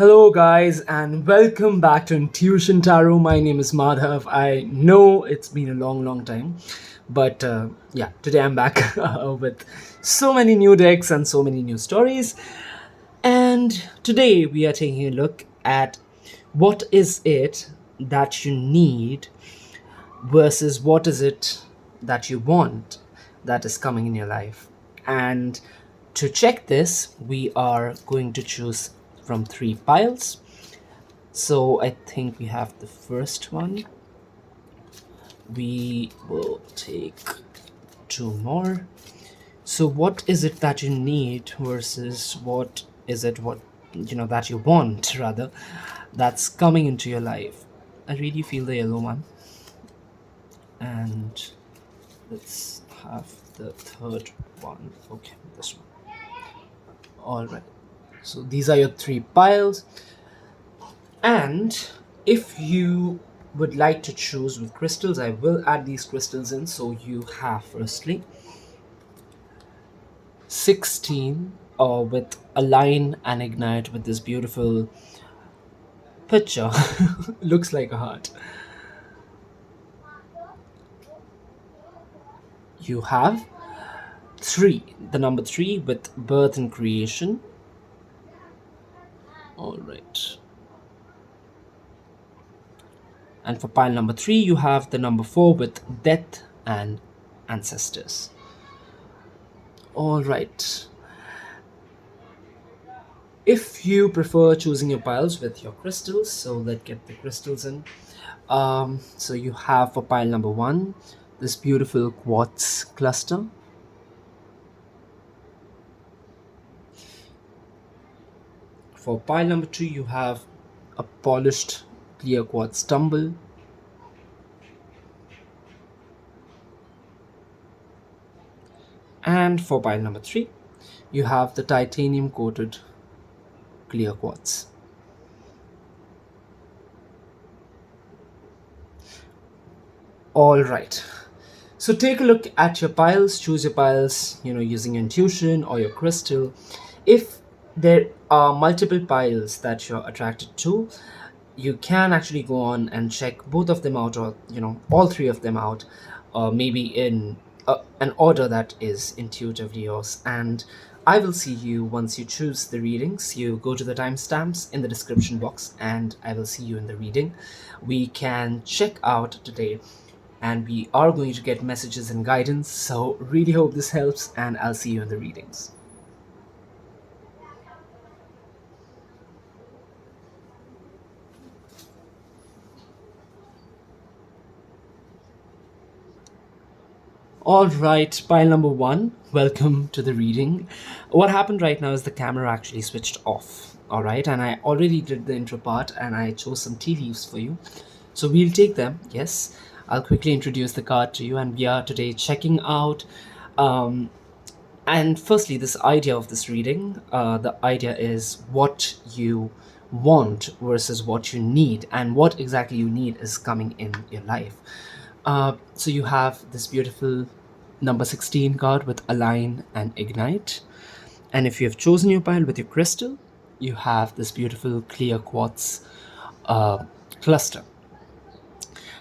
Hello, guys, and welcome back to Intuition Tarot. My name is Madhav. I know it's been a long, long time, but yeah, today I'm back with so many new decks and so many new stories. And today we are taking a look at what is it that you need versus what is it that you want that is coming in your life. And to check this, we are going to choose from three piles. So I think we have the first one. We will take two more. So what is it that you need versus what is it what that you want rather that's coming into your life? I really feel the yellow one. And let's have the third one. Okay, this one. All right. So these are your three piles. And if you would like to choose with crystals, I will add these crystals in. So you have firstly 16 with align and ignite with this beautiful picture. Looks like a heart. You have three, the number three with birth and creation. All right. And for pile number three, you have the number four with death and ancestors. All right. If you prefer choosing your piles with your crystals, so let's get the crystals in. So you have for pile number one this beautiful quartz cluster. For pile number two, you have a polished clear quartz tumble. And for pile number three, you have the titanium coated clear quartz. All right. So take a look at your piles, choose your piles, using your intuition or your crystal. If there are multiple piles that you're attracted to, you can actually go on and check both of them out, or all three of them out, maybe in an order that is intuitively yours. And I will see you once you choose the readings. You go to the timestamps in the description box, and I will see you in the reading. We can check out today, and we are going to get messages and guidance. So really hope this helps, and I'll see you in the readings. All right, pile number one, welcome to the reading. What happened right now is the camera actually switched off. All right, and I already did the intro part and I chose some tea leaves for you. So we'll take them. Yes, I'll quickly introduce the card to you, and we are today checking out. And firstly, this idea of this reading, the idea is what you want versus what you need, and what exactly you need is coming in your life. So you have this beautiful number 16 card with align and ignite. And if you have chosen your pile with your crystal, you have this beautiful clear quartz cluster.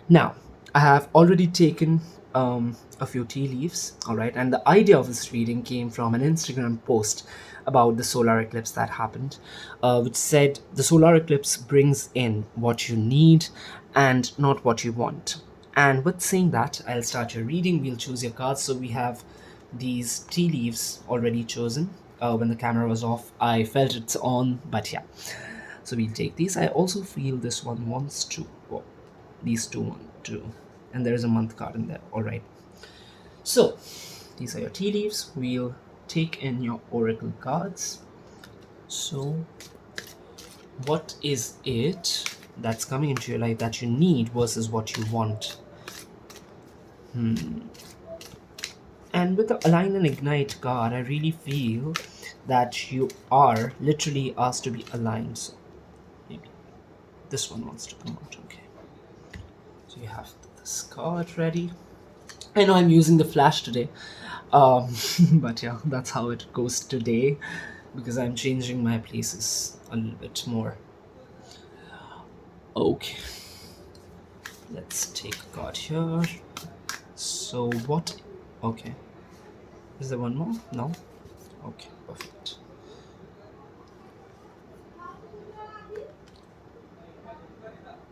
Now, I have already taken a few tea leaves, all right, and the idea of this reading came from an Instagram post about the solar eclipse that happened, which said the solar eclipse brings in what you need and not what you want. And with saying that, I'll start your reading. We'll choose your cards. So we have these tea leaves already chosen. When the camera was off, I felt it's on, but yeah. So we'll take these. I also feel this one wants to. Oh, these two want to. And there is a month card in there. All right. So these are your tea leaves. We'll take in your oracle cards. So what is it that's coming into your life that you need versus what you want? And with the align and ignite card, I really feel that you are literally asked to be aligned. So maybe this one wants to come out. Okay. So you have this card ready. I know I'm using the flash today, but that's how it goes today, because I'm changing my places a little bit more. Okay, let's take a card here. So what? Okay, is there one more? No. Okay, perfect.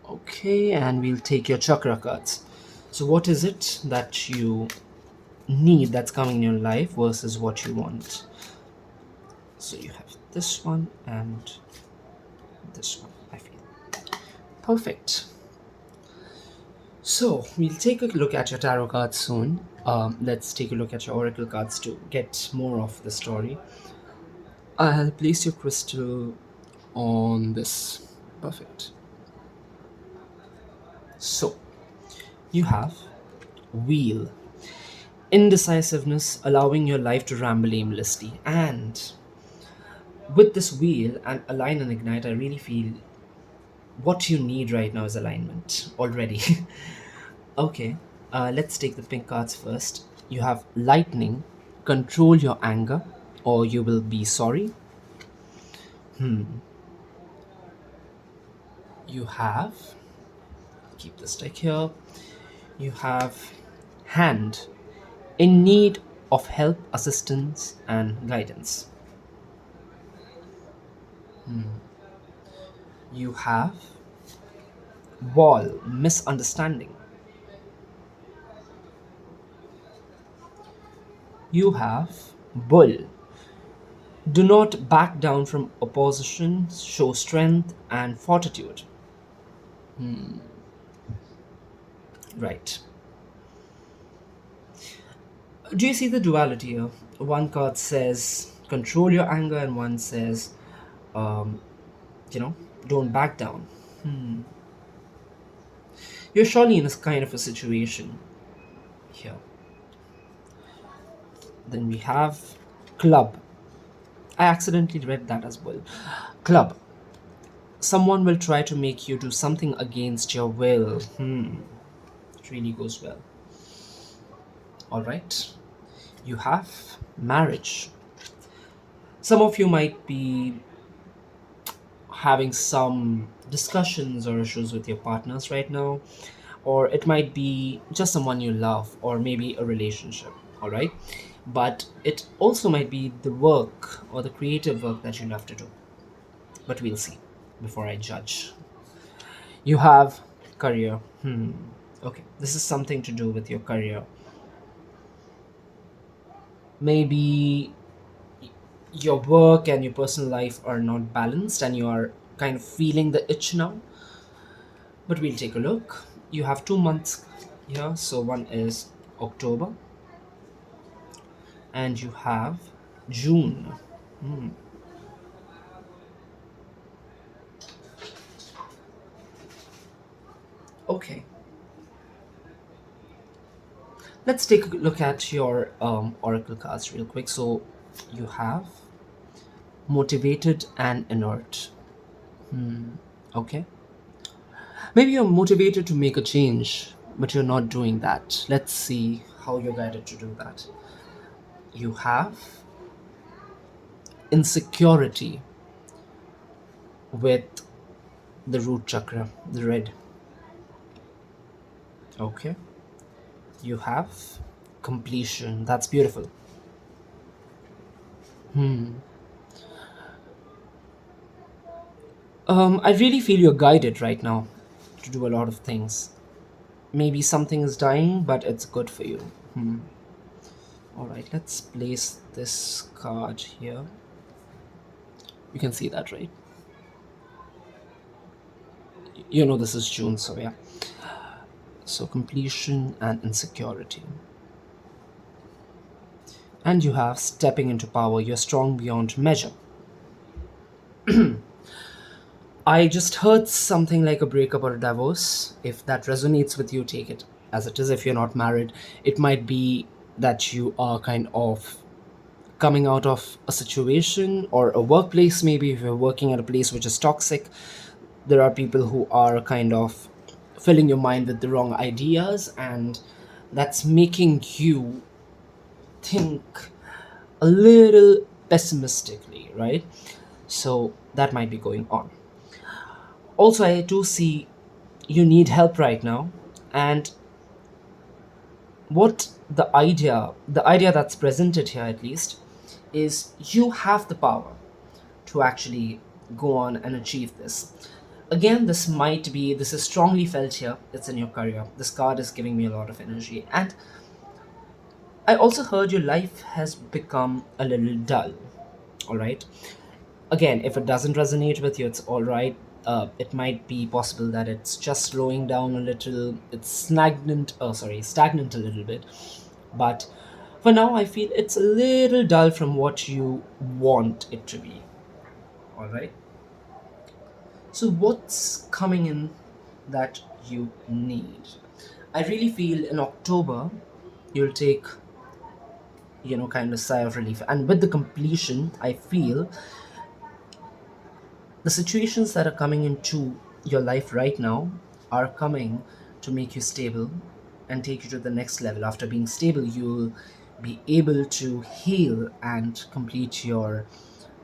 Okay, and we'll take your chakra cards. So what is it that you need that's coming in your life versus what you want? So you have this one and this one, I feel. Perfect. So we'll take a look at your tarot cards soon. Let's take a look at your oracle cards to get more of the story. I'll place your crystal on this. Perfect. So you have wheel. Indecisiveness, allowing your life to ramble aimlessly. And with this wheel and align and ignite, I really feel what you need right now is alignment already. Okay, let's take the pink cards first. You have lightning, control your anger, or you will be sorry. You have, keep the stick here. You have hand, in need of help, assistance, and guidance. You have wall, misunderstanding. You have bull, do not back down from opposition, show strength and fortitude. Right. Do you see the duality here? One card says control your anger, and one says, um, you know, don't back down. You're surely in a kind of a situation here. Then we have club. I accidentally read that as well. Club. Someone will try to make you do something against your will. It really goes well. All right. You have marriage. Some of you might be having some discussions or issues with your partners right now, or it might be just someone you love, or maybe a relationship. All right. But it also might be the work or the creative work that you have to do. But we'll see before I judge. You have career. Okay, this is something to do with your career. Maybe your work and your personal life are not balanced and you are kind of feeling the itch now. But we'll take a look. You have 2 months here. So one is October and you have June. Okay, let's take a look at your oracle cards real quick. So you have motivated and inert. Okay, maybe you're motivated to make a change, but you're not doing that. Let's see how you're guided to do that. You have insecurity with the root chakra, the red. Okay. You have completion. That's beautiful. I really feel you're guided right now to do a lot of things. Maybe something is dying, but it's good for you. All right, let's place this card here. You can see that, right? You know this is June, so yeah. So completion and insecurity. And you have stepping into power. You're strong beyond measure. I just heard something like a breakup or a divorce. If that resonates with you, take it as it is. If you're not married, it might be that you are kind of coming out of a situation or a workplace. Maybe if you're working at a place which is toxic, there are people who are kind of filling your mind with the wrong ideas, and that's making you think a little pessimistically, right? So that might be going on. Also, I do see you need help right now, and what the idea that's presented here, at least, is you have the power to actually go on and achieve this. Again, this is strongly felt here. It's in your career. This card is giving me a lot of energy. And I also heard your life has become a little dull. All right. Again, if it doesn't resonate with you, it's all right. It might be possible that it's just slowing down a little. It's stagnant a little bit. But for now, I feel it's a little dull from what you want it to be. All right. So, what's coming in that you need? I really feel in October you'll take, kind of sigh of relief. And with the completion, I feel the situations that are coming into your life right now are coming to make you stable and take you to the next level. After being stable, you'll be able to heal and complete your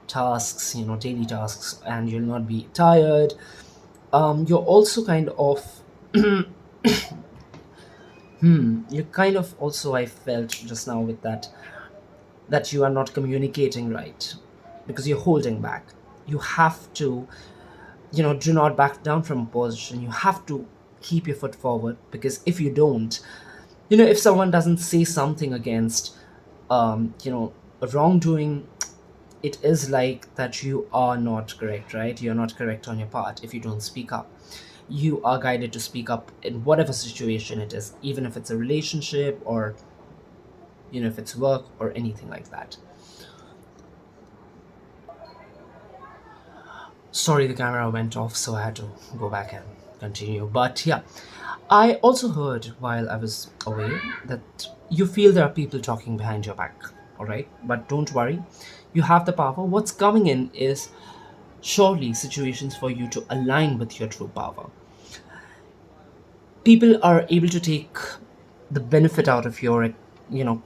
tasks, daily tasks, and you'll not be tired. You're also kind of you kind of also, I felt just now with that you are not communicating right because you're holding back. You have to, do not back down from a position. You have to keep your foot forward, because if you don't, if someone doesn't say something against, a wrongdoing, it is like that you are not correct, right? You're not correct on your part if you don't speak up. You are guided to speak up in whatever situation it is, even if it's a relationship, or if it's work or anything like that. Sorry, the camera went off, so I had to go back and continue. But yeah, I also heard while I was away that you feel there are people talking behind your back. All right, but don't worry, you have the power. What's coming in is surely situations for you to align with your true power. People are able to take the benefit out of your, you know,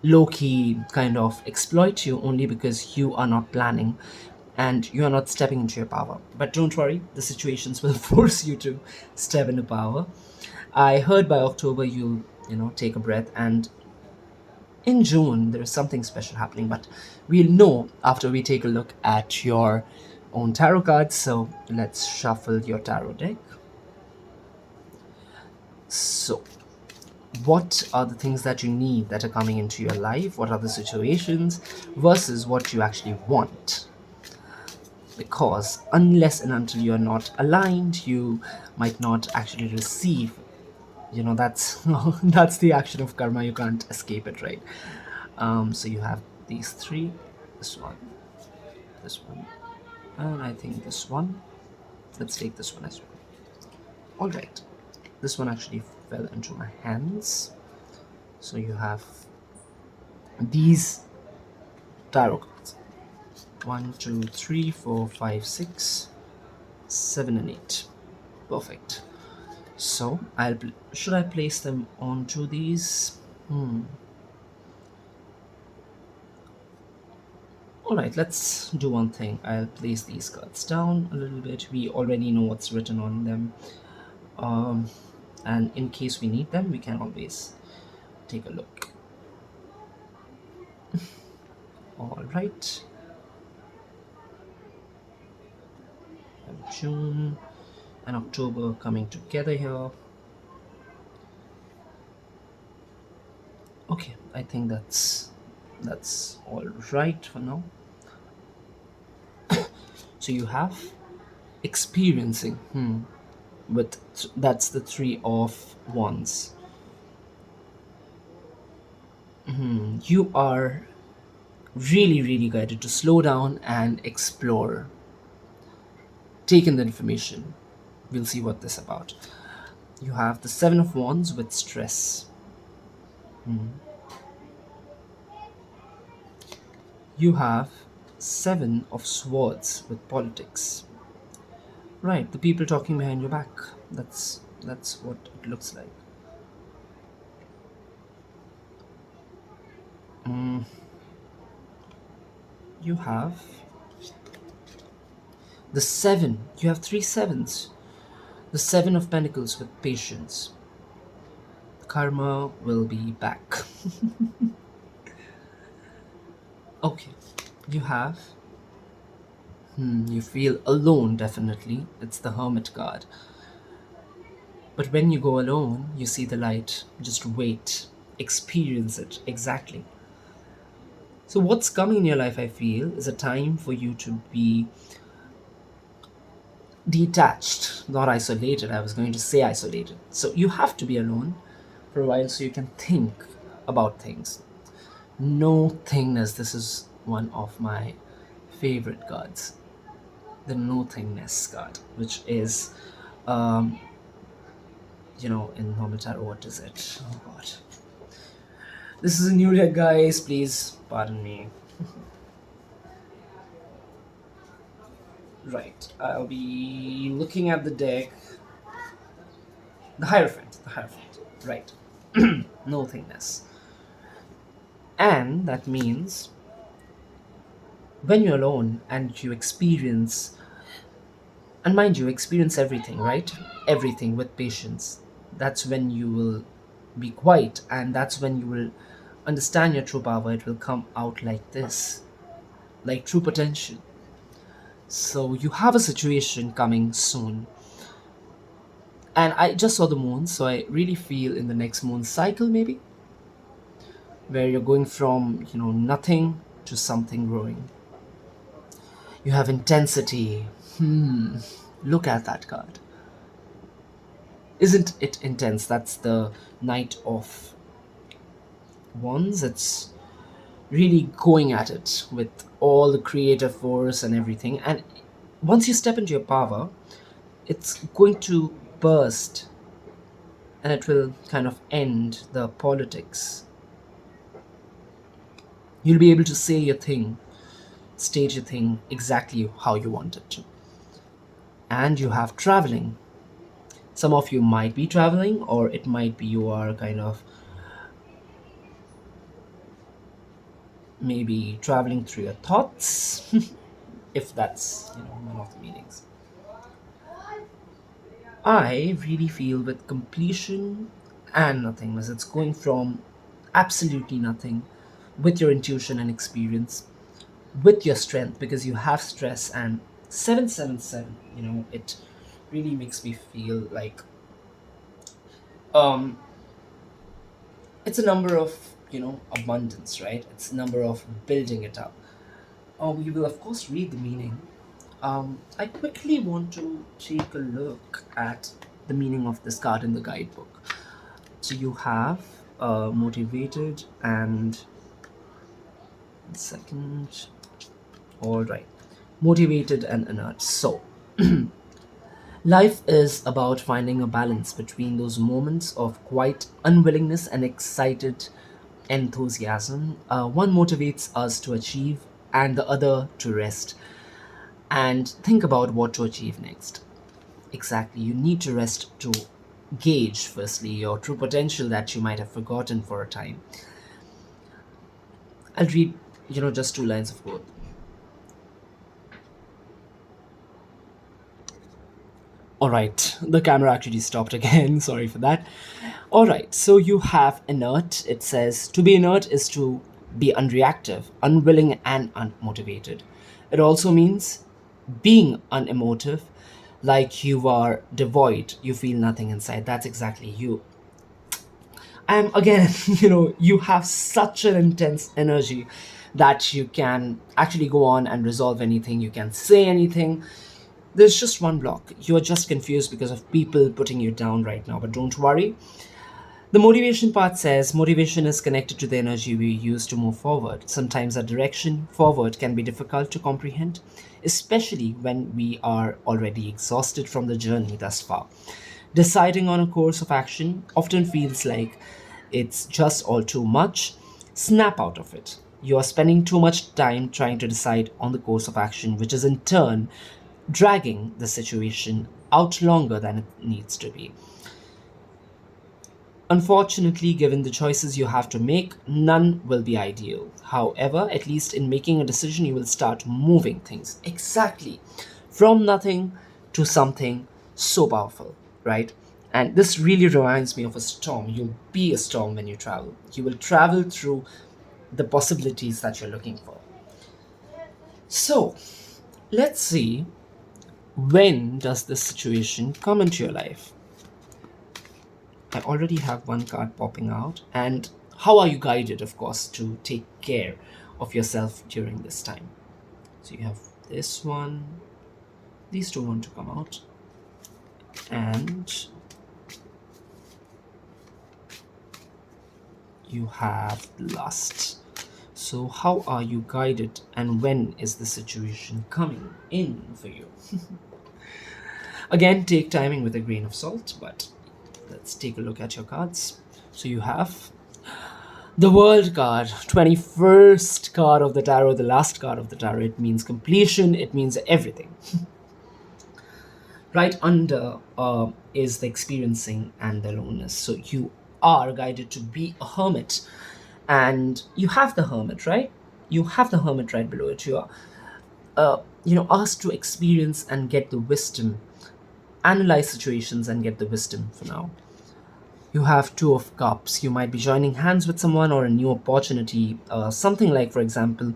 low key kind of exploit you only because you are not planning and you are not stepping into your power. But don't worry, the situations will force you to step into power. I heard by October you'll, take a breath, and in June there is something special happening, but we'll know after we take a look at your own tarot cards. So let's shuffle your tarot deck. So, what are the things that you need that are coming into your life? What are the situations versus what you actually want? Because unless and until you're not aligned, you might not actually receive. That's that's the action of karma. You can't escape it, right? So you have these three, this one, and I think this one. Let's take this one as well. All right, this one actually fell into my hands. So you have these tarot cards: one, two, three, four, five, six, seven, and eight. Perfect. So should I place them onto these? All right, let's do one thing. I'll place these cards down a little bit. We already know what's written on them. Um, and in case we need them, we can always take a look. All right. June and October coming together here. Okay, I think that's all right for now. So you have experiencing. With that's the three of wands. You are really, really guided to slow down and explore. Take in the information. We'll see what this about. You have the seven of wands with stress. You have seven of swords with politics. Right, the people talking behind your back. That's what it looks like. You have the seven. You have three sevens. The Seven of Pentacles with patience. Karma will be back. Okay, you have. You feel alone, definitely. It's the Hermit card. But when you go alone, you see the light. Just wait. Experience it. Exactly. So, what's coming in your life, I feel, is a time for you to be detached, not isolated. I was going to say isolated. So, you have to be alone for a while so you can think about things. No thingness. This is one of my favorite cards. The no thingness card, which is, um, in normal tarot, what is it? Oh god. This is a new deck, guys. Please pardon me. Right. I'll be looking at the deck. The Hierophant. The Hierophant. Right. No thingness. And that means when you're alone and you experience, and mind you, experience everything, right? Everything with patience. That's when you will be quiet, and that's when you will understand your true power. It will come out like this, like true potential. So you have a situation coming soon. And I just saw the moon, so I really feel in the next moon cycle, maybe, where you're going from, nothing to something growing. You have intensity. Look at that card. Isn't it intense? That's the Knight of Wands. It's really going at it with all the creative force and everything. And once you step into your power, it's going to burst and it will kind of end the politics. You'll be able to say your thing, stage your thing exactly how you want it to. And you have traveling. Some of you might be traveling, or it might be you are kind of maybe traveling through your thoughts, if that's one of the meanings. I really feel with completion and nothingness, it's going from absolutely nothing with your intuition and experience, with your strength, because you have stress. And 777, it really makes me feel like um it's a number of abundance, right? It's a number of building it up. We will of course read the meaning. I quickly want to take a look at the meaning of this card in the guidebook. So you have motivated and second, all right, motivated and inert. So life is about finding a balance between those moments of quiet unwillingness and excited enthusiasm. One motivates us to achieve, and the other to rest and think about what to achieve next. Exactly, you need to rest to gauge, firstly, your true potential that you might have forgotten for a time. I'll read, just two lines of both. All right, the camera actually stopped again. Sorry for that. All right, so you have inert. It says to be inert is to be unreactive, unwilling, and unmotivated. It also means being unemotive, like you are devoid, you feel nothing inside. That's exactly you. And again, you have such an intense energy that you can actually go on and resolve anything, you can say anything. There's just one block. You're just confused because of people putting you down right now, but don't worry. The motivation part says motivation is connected to the energy we use to move forward. Sometimes a direction forward can be difficult to comprehend, especially when we are already exhausted from the journey thus far. Deciding on a course of action often feels like it's just all too much. Snap out of it. You are spending too much time trying to decide on the course of action, which is in turn dragging the situation out longer than it needs to be. Unfortunately, given the choices you have to make, none will be ideal. However, at least in making a decision, you will start moving things exactly from nothing to something so powerful. right? And this really reminds me of a storm. You'll be a storm when you travel. You will travel through the possibilities that you're looking for. So, let's see, when does this situation come into your life? I already have one card popping out. And how are you guided, of course, to take care of yourself during this time? So you have this one, these two want to come out, and you have lust. So, how are you guided, and when is the situation coming in for you? Again, take timing with a grain of salt, but let's take a look at your cards. So, you have the World card, 21st card of the tarot, the last card of the tarot. It means completion, it means everything. Right under is the experiencing and the loneliness. So, you are guided to be a hermit, and you have the hermit, right? You have the hermit right below it. You are asked to experience and get the wisdom, analyze situations and get the wisdom for now. You have two of cups. You might be joining hands with someone or a new opportunity, something like, for example,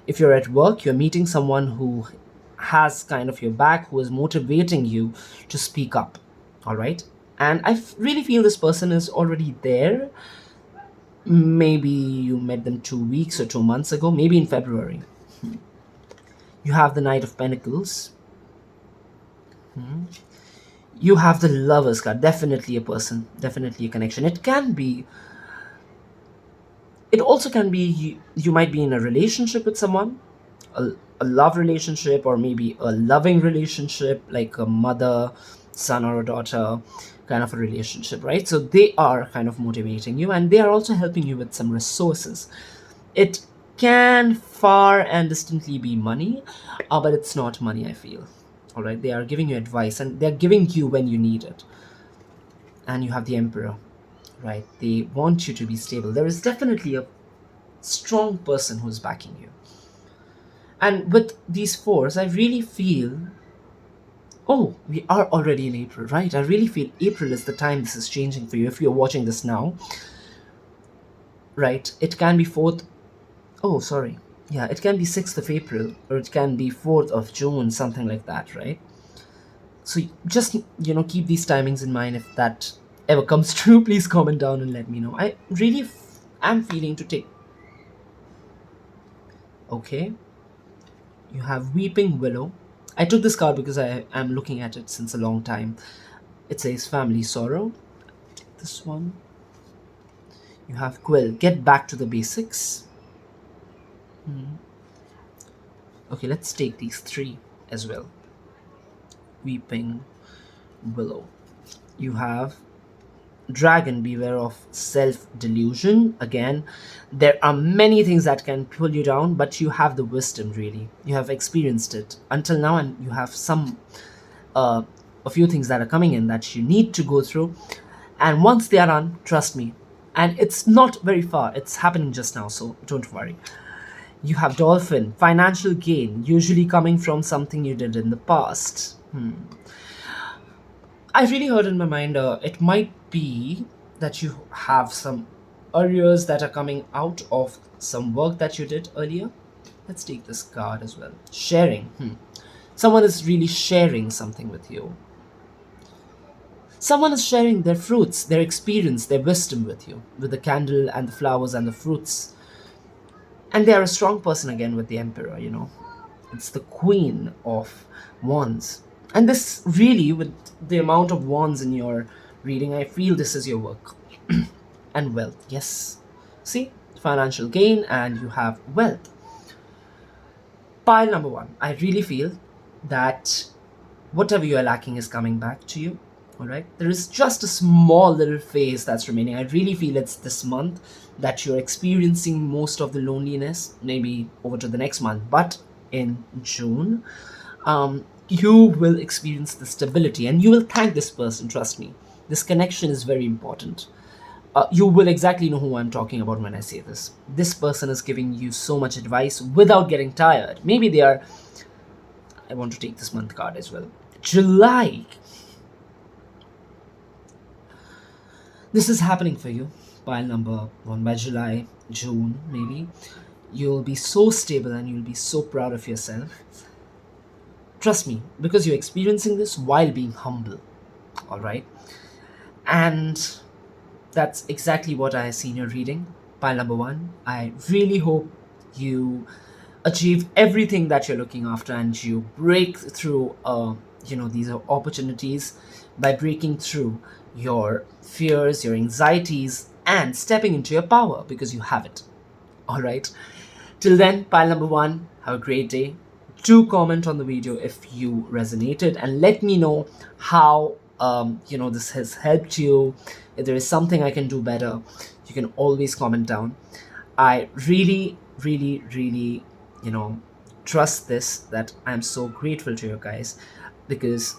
if you're at work, you're meeting someone who has kind of your back, who is motivating you to speak up. All right, and really feel this person is already there. Maybe you met them 2 weeks or 2 months ago, maybe in February. You have the Knight of Pentacles. You have the Lovers card. Definitely a person, definitely a connection. It also can be you might be in a relationship with someone, a love relationship, or maybe a loving relationship, like a mother, son, or a daughter kind of a relationship, right? So they are kind of motivating you, and they are also helping you with some resources. It can far and distantly be money, but it's not money, I feel. All right, they are giving you advice, and they're giving you when you need it. And you have the Emperor, right? They want you to be stable. There is definitely a strong person who's backing you. And with these fours, I really feel, oh, we are already in April, right? I really feel April is the time this is changing for you. If you're watching this now, right? It can be 4th. Oh, sorry. Yeah, it can be 6th of April, or it can be 4th of June, something like that, right? So just, keep these timings in mind. If that ever comes true, please comment down and let me know. I really am feeling to take. Okay. You have Weeping Willow. I took this card because I am looking at it since a long time. It says Family Sorrow. This one. You have Quill. Get back to the basics. Okay, let's take these three as well. Weeping Willow. You have Dragon, beware of self-delusion. Again, there are many things that can pull you down, but you have the wisdom, really. You have experienced it until now, and you have a few things that are coming in that you need to go through. And once they are done, trust me, and it's not very far, it's happening just now, so don't worry. You have Dolphin, financial gain, usually coming from something you did in the past. I really heard in my mind, it might be that you have some arrears that are coming out of some work that you did earlier. Let's take this card as well. Sharing. Someone is really sharing something with you. Someone is sharing their fruits, their experience, their wisdom with you, with the candle and the flowers and the fruits. And they are a strong person again with the Emperor, It's the Queen of Wands. And this really, with the amount of wands in your reading, I feel this is your work. And wealth, yes. See, financial gain, and you have wealth. Pile number one, I really feel that whatever you are lacking is coming back to you. All right, there is just a small little phase that's remaining. I really feel it's this month that you're experiencing most of the loneliness, maybe over to the next month, but in June, you will experience the stability, and you will thank this person. Trust me, this connection is very important. You will exactly know who I'm talking about when I say this. This person is giving you so much advice without getting tired. Maybe they are. I want to take this month card as well. July. This is happening for you. Pile number one by July, June, maybe. You'll be so stable and you'll be so proud of yourself. Trust me, because you're experiencing this while being humble. All right. And that's exactly what I see in your reading. Pile number one. I really hope you achieve everything that you're looking after and you break through these are opportunities by breaking through your fears, your anxieties, and stepping into your power because you have it. All right. Till then, pile number one, have a great day. Do comment on the video if you resonated and let me know how this has helped you. If there is something I can do better, you can always comment down. I really, really, really, trust this, that I'm so grateful to you guys because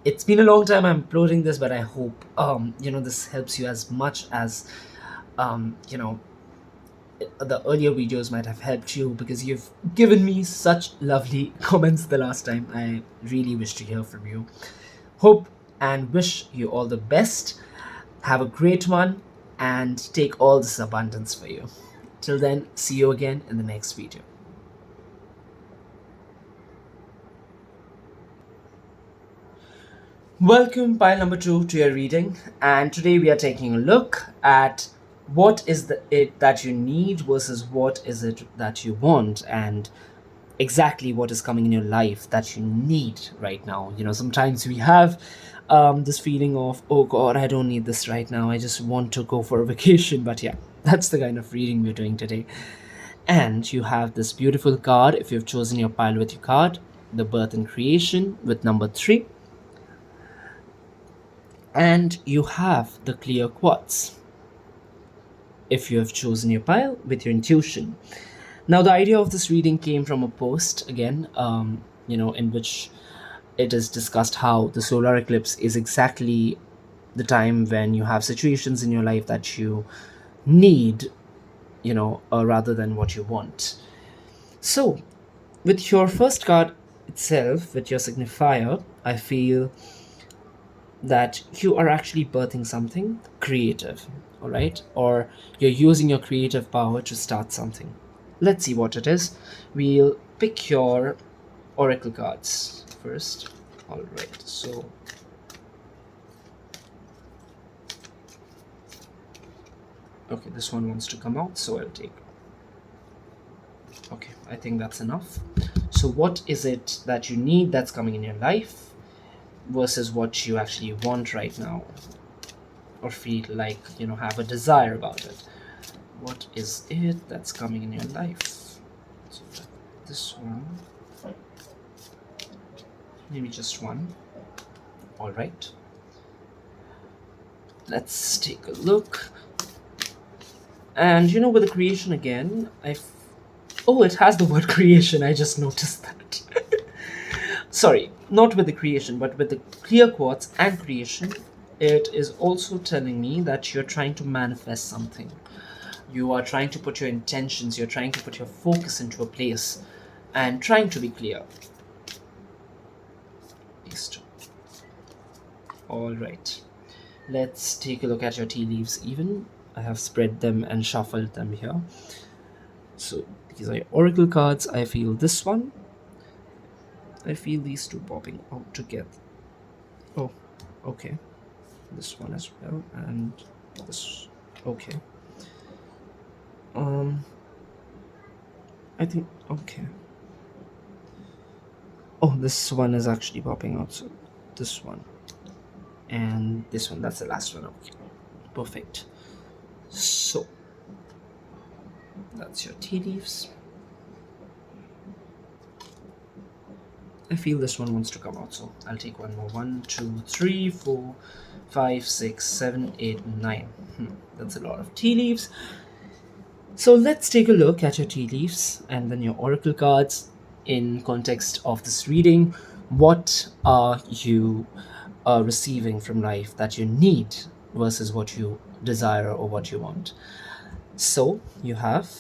it's been a long time I'm uploading this, but I hope this helps you as much as um, you know the earlier videos might have helped you because you've given me such lovely comments the last time. I really wish to hear from you. Hope and wish you all the best. Have a great one and take all this abundance for you. Till then, see you again in the next video. Welcome, pile number two, to your reading, and today we are taking a look at what is it that you need versus what is it that you want, and exactly what is coming in your life that you need right now. Sometimes we have this feeling of, oh God, I don't need this right now. I just want to go for a vacation. But yeah, that's the kind of reading we're doing today. And you have this beautiful card if you've chosen your pile with your card, the birth and creation with number three. And you have the clear quartz if you have chosen your pile with your intuition. Now, the idea of this reading came from a post again, in which it is discussed how the solar eclipse is exactly the time when you have situations in your life that you need, rather than what you want. So, with your first card itself, with your signifier, I feel that you are actually birthing something creative, all right? Or you're using your creative power to start something. Let's see what it is. We'll pick your oracle cards first. All right, so okay, this one wants to come out, so I'll take. Okay, I think that's enough. So what is it that you need that's coming in your life versus what you actually want right now, or feel like have a desire about it? What is it that's coming in your life? So this one, maybe just one. All right, let's take a look. And with the creation again, oh, it has the word creation. I just noticed that. Sorry, not with the creation, but with the clear quartz and creation, it is also telling me that you're trying to manifest something. You are trying to put your intentions, you're trying to put your focus into a place and trying to be clear. These two. All right. Let's take a look at your tea leaves even. I have spread them and shuffled them here. So these are your oracle cards. I feel this one. I feel these two popping out together. Oh, okay. This one as well, and this. Okay. I think okay. Oh, this one is actually popping out. So this one and this one. That's the last one. Okay, perfect. So that's your tea leaves. I feel this one wants to come out, so I'll take one more. 1, 2, 3, 4, 5, 6, 7, 8, 9. That's a lot of tea leaves. So let's take a look at your tea leaves and then your oracle cards in context of this reading. What are you receiving from life that you need versus what you desire or what you want? So you have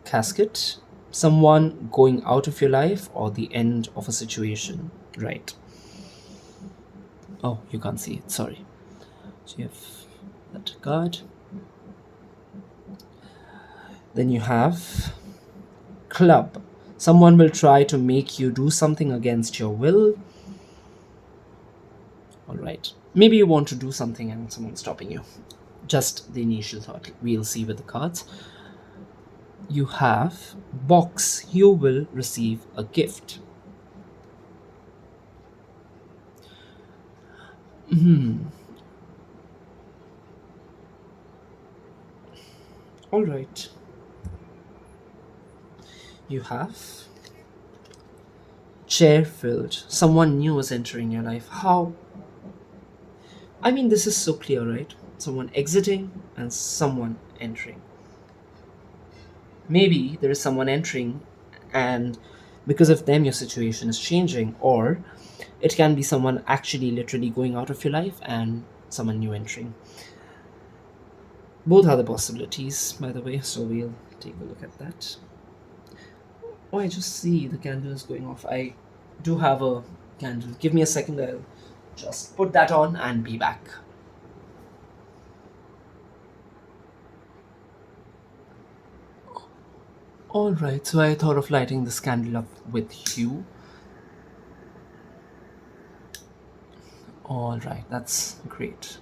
casket, someone going out of your life, or the end of a situation, right? Oh, you can't see it, sorry. So you have that card. Then you have club. Someone will try to make you do something against your will. All right. Maybe you want to do something and someone's stopping you. Just the initial thought. We'll see with the cards. You have box. You will receive a gift. All right. You have chair filled. Someone new is entering your life. How? I mean, this is so clear, right? Someone exiting and someone entering. Maybe there is someone entering, and because of them, your situation is changing, or it can be someone actually literally going out of your life and someone new entering. Both are the possibilities, by the way, so we'll take a look at that. Oh, I just see the candle is going off. I do have a candle. Give me a second, I'll just put that on and be back. Alright, so I thought of lighting this candle up with you. Alright, that's great.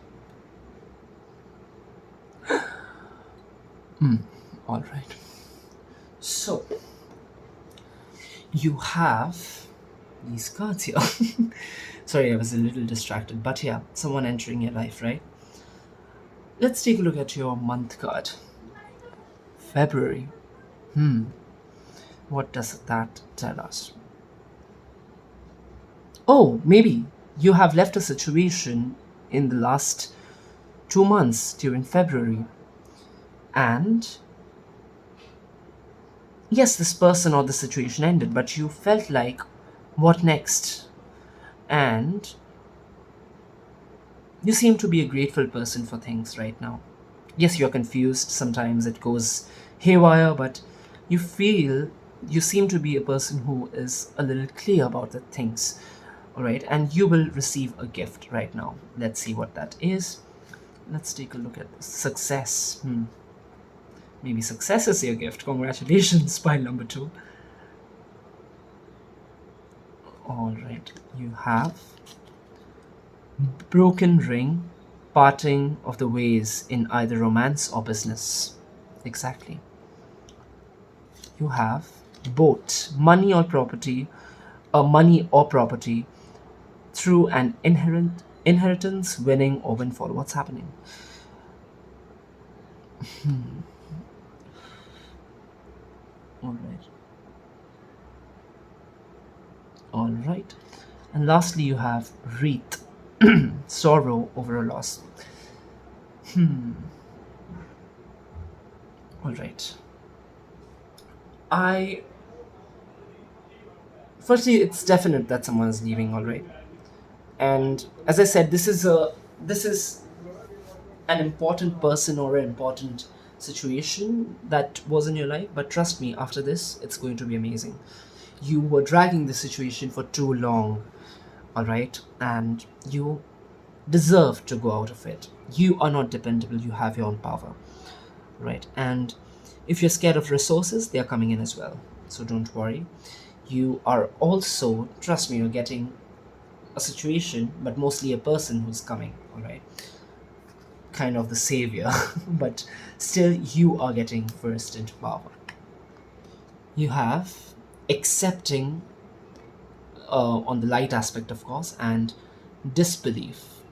Alright. So, you have these cards here. Sorry, I was a little distracted, but yeah, someone entering your life, right? Let's take a look at your month card. February. What does that tell us? Oh, maybe you have left a situation in the last 2 months during February, and yes, this person or the situation ended, but you felt like, what next? And you seem to be a grateful person for things right now. Yes, you're confused, sometimes it goes haywire, but you feel you seem to be a person who is a little clear about the things. All right, and you will receive a gift right now. Let's see what that is. Let's take a look at this. Success. Maybe success is your gift. Congratulations, pile number 2. All right, you have broken ring, parting of the ways in either romance or business. Exactly. You have boat, money or property through an inheritance, winning or windfall. What's happening? All right. All right. And lastly, you have wreath, sorrow over a loss. All right. I Firstly, it's definite that someone is leaving. All right. And as I said, this is an important person or an important situation that was in your life, but trust me, after this it's going to be amazing. You were dragging the situation for too long, all right, and you deserve to go out of it. You are not dependable, you have your own power, right? And if you're scared of resources, they are coming in as well, so don't worry. You are also, trust me, you're getting a situation, but mostly a person who's coming, all right, kind of the savior, but still you are getting first into power. You have accepting, on the light aspect, of course, and disbelief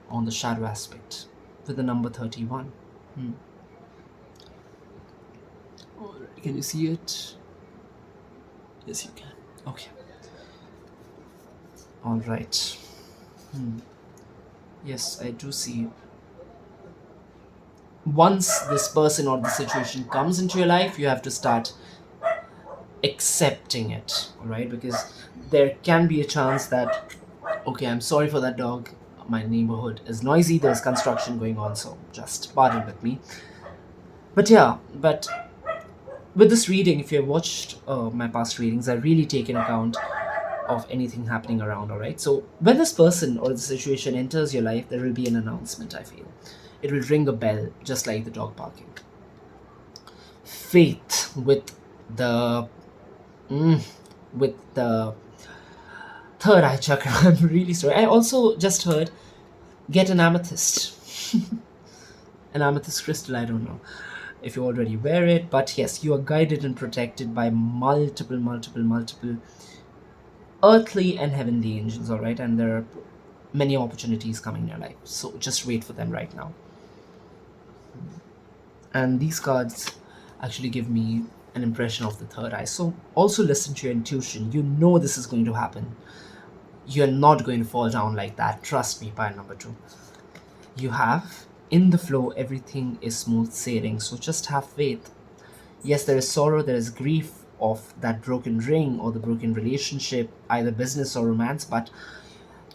on the shadow aspect with the number 31. Alright, can you see it? Yes, you can. Okay. All right. Yes, I do see. Once this person or the situation comes into your life, you have to start accepting it, all right? Because there can be a chance that, okay, I'm sorry for that dog. My neighborhood is noisy. There's construction going on, so just pardon with me. But yeah, but with this reading, if you have watched my past readings, I really take in account of anything happening around, all right? So when this person or the situation enters your life, there will be an announcement, I feel. It will ring a bell, just like the dog barking. Faith the mm, with the third eye chakra. I'm really sorry. I also just heard get an amethyst. An amethyst crystal, I don't know if you already wear it, but yes, you are guided and protected by multiple earthly and heavenly angels, all right? And there are many opportunities coming in your life. So just wait for them right now. And these cards actually give me an impression of the third eye. So also listen to your intuition. You know this is going to happen. You're not going to fall down like that. Trust me, pile number two. You have in the flow, everything is smooth sailing. So just have faith. Yes, there is sorrow, there is grief of that broken ring or the broken relationship, either business or romance, but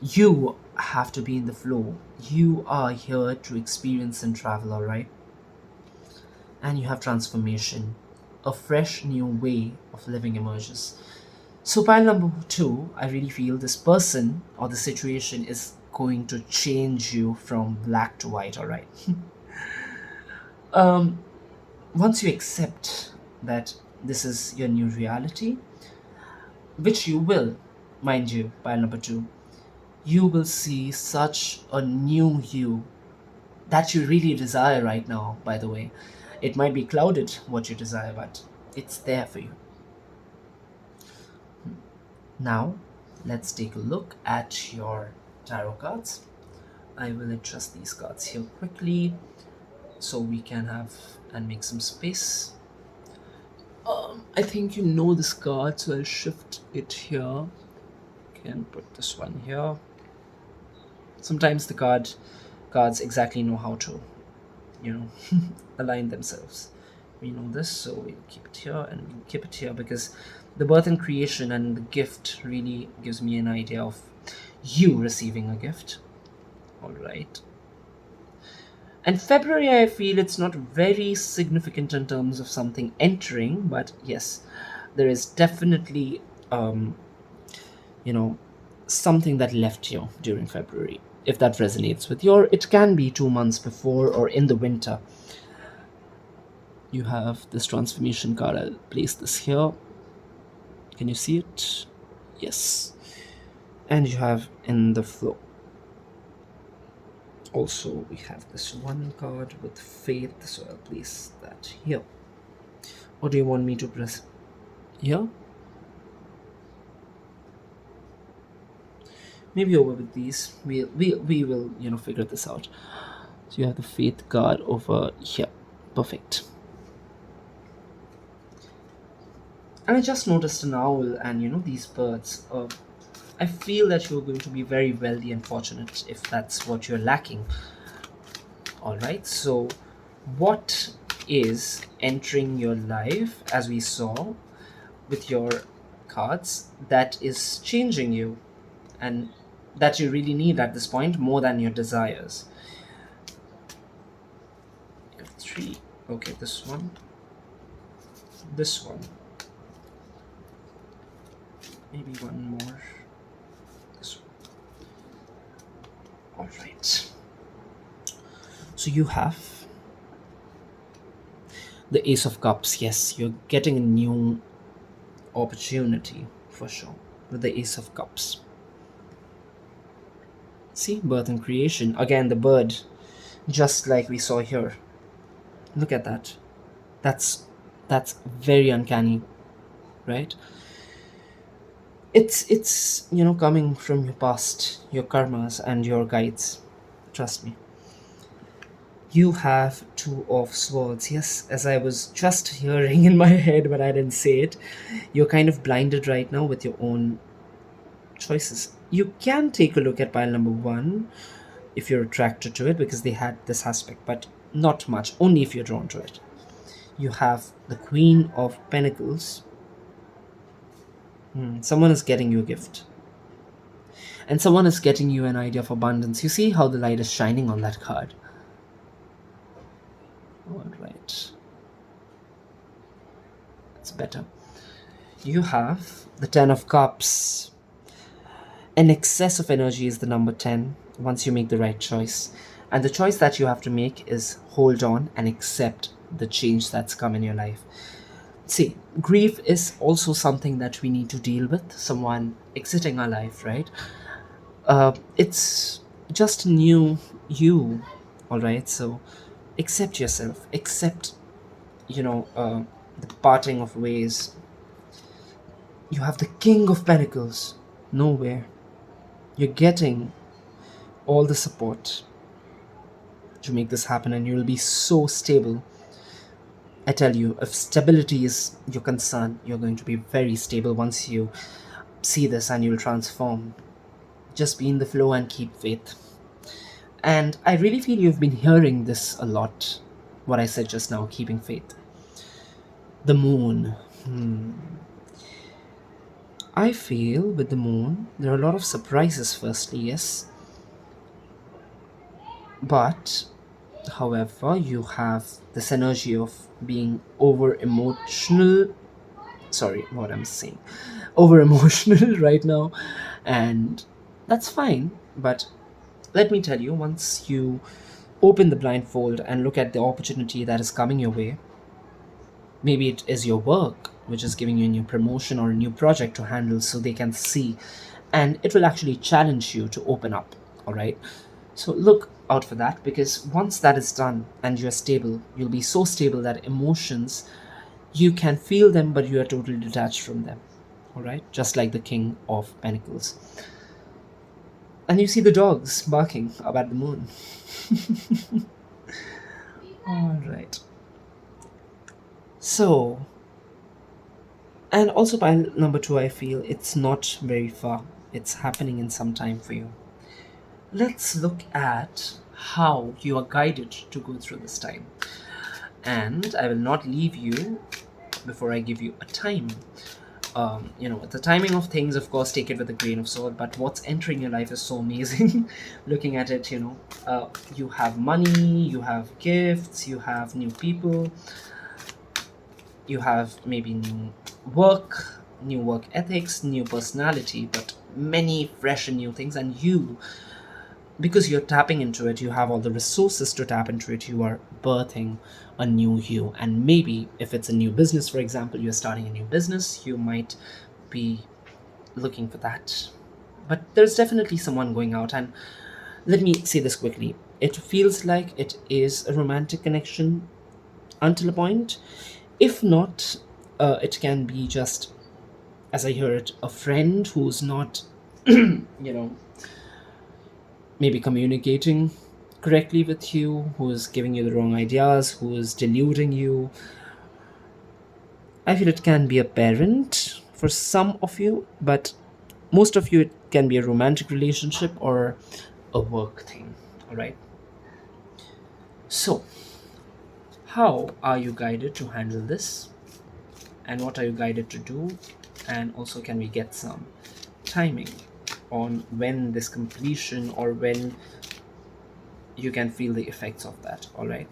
you have to be in the flow. You are here to experience and travel, all right? And you have transformation. A fresh new way of living emerges. So, pile number two, I really feel this person or the situation is going to change you from black to white, all right? Once you accept that this is your new reality, which you will, mind you, pile number two, you will see such a new you that you really desire right now, by the way. It might be clouded what you desire, but it's there for you. Now, let's take a look at your tarot cards. I will adjust these cards here quickly so we can have and make some space. I think you know this card, so I'll shift it here. Can put this one here. Sometimes the cards exactly know how to, you know, align themselves. We know this, so we'll keep it here and we'll keep it here because the birth and creation and the gift really gives me an idea of you receiving a gift. All right. And February, I feel it's not very significant in terms of something entering, but yes, there is definitely, um, you know, something that left you during February. If that resonates with your, it can be 2 months before or in the winter. You have this transformation card. I'll place this here. Can you see it? Yes. And you have in the flow. Also, we have this one card with faith, so I'll place that here. Or do you want me to press here? Maybe over with these. We will, figure this out. So you have the faith card over here. Perfect. And I just noticed an owl and these birds. I feel that you're going to be very wealthy and fortunate if that's what you're lacking. All right. So, what is entering your life, as we saw with your cards, that is changing you, and that you really need at this point more than your desires? You have three. Okay, this one. This one. Maybe one more. This one. All right. So you have the Ace of Cups. Yes, you're getting a new opportunity for sure with the Ace of Cups. See, birth and creation. Again, the bird, just like we saw here. Look at that. That's very uncanny, right? It's coming from your past, your karmas and your guides. Trust me. You have Two of Swords. Yes, as I was just hearing in my head, but I didn't say it. You're kind of blinded right now with your own choices. You can take a look at pile number one if you're attracted to it because they had this aspect, but not much, only if you're drawn to it. You have the Queen of Pentacles. Someone is getting you a gift. And someone is getting you an idea of abundance. You see how the light is shining on that card. All right. It's better. You have the Ten of Cups. An excess of energy is the number 10 once you make the right choice. And the choice that you have to make is hold on and accept the change that's come in your life. See, grief is also something that we need to deal with, someone exiting our life, right? It's just new you, all right? So accept yourself, accept, the parting of ways. You have the King of Pentacles nowhere. You're getting all the support to make this happen, and you'll be so stable. I tell you, if stability is your concern, you're going to be very stable once you see this, and you'll transform. Just be in the flow and keep faith. And I really feel you've been hearing this a lot, what I said just now, keeping faith. The moon. I feel with the moon, there are a lot of surprises, firstly, yes. But, however, you have this energy of being over emotional. Sorry, what I'm saying. Over emotional right now. And that's fine. But let me tell you, once you open the blindfold and look at the opportunity that is coming your way, maybe it is your work which is giving you a new promotion or a new project to handle so they can see, and it will actually challenge you to open up, all right? So look out for that, because once that is done and you're stable, you'll be so stable that emotions, you can feel them but you are totally detached from them, all right? Just like the King of Pentacles. And you see the dogs barking up at the moon. All right. So, and also pile number two, I feel it's not very far. It's happening in some time for you. Let's look at how you are guided to go through this time. And I will not leave you before I give you a time. The timing of things, of course, take it with a grain of salt, but what's entering your life is so amazing. Looking at it, you have money, you have gifts, you have new people, you have maybe new work ethics, new personality, but many fresh and new things. And you, because you're tapping into it, you have all the resources to tap into it. You are birthing a new you. And maybe if it's a new business, for example, you're starting a new business, you might be looking for that. But there's definitely someone going out. And let me say this quickly, it feels like it is a romantic connection until a point. If not, it can be just, as I hear it, a friend who's not, maybe communicating correctly with you, who's giving you the wrong ideas, who's deluding you. I feel it can be a parent for some of you, but most of you, it can be a romantic relationship or a work thing. All right. So, how are you guided to handle this? And what are you guided to do? And also, can we get some timing on when this completion, or when you can feel the effects of that? All right.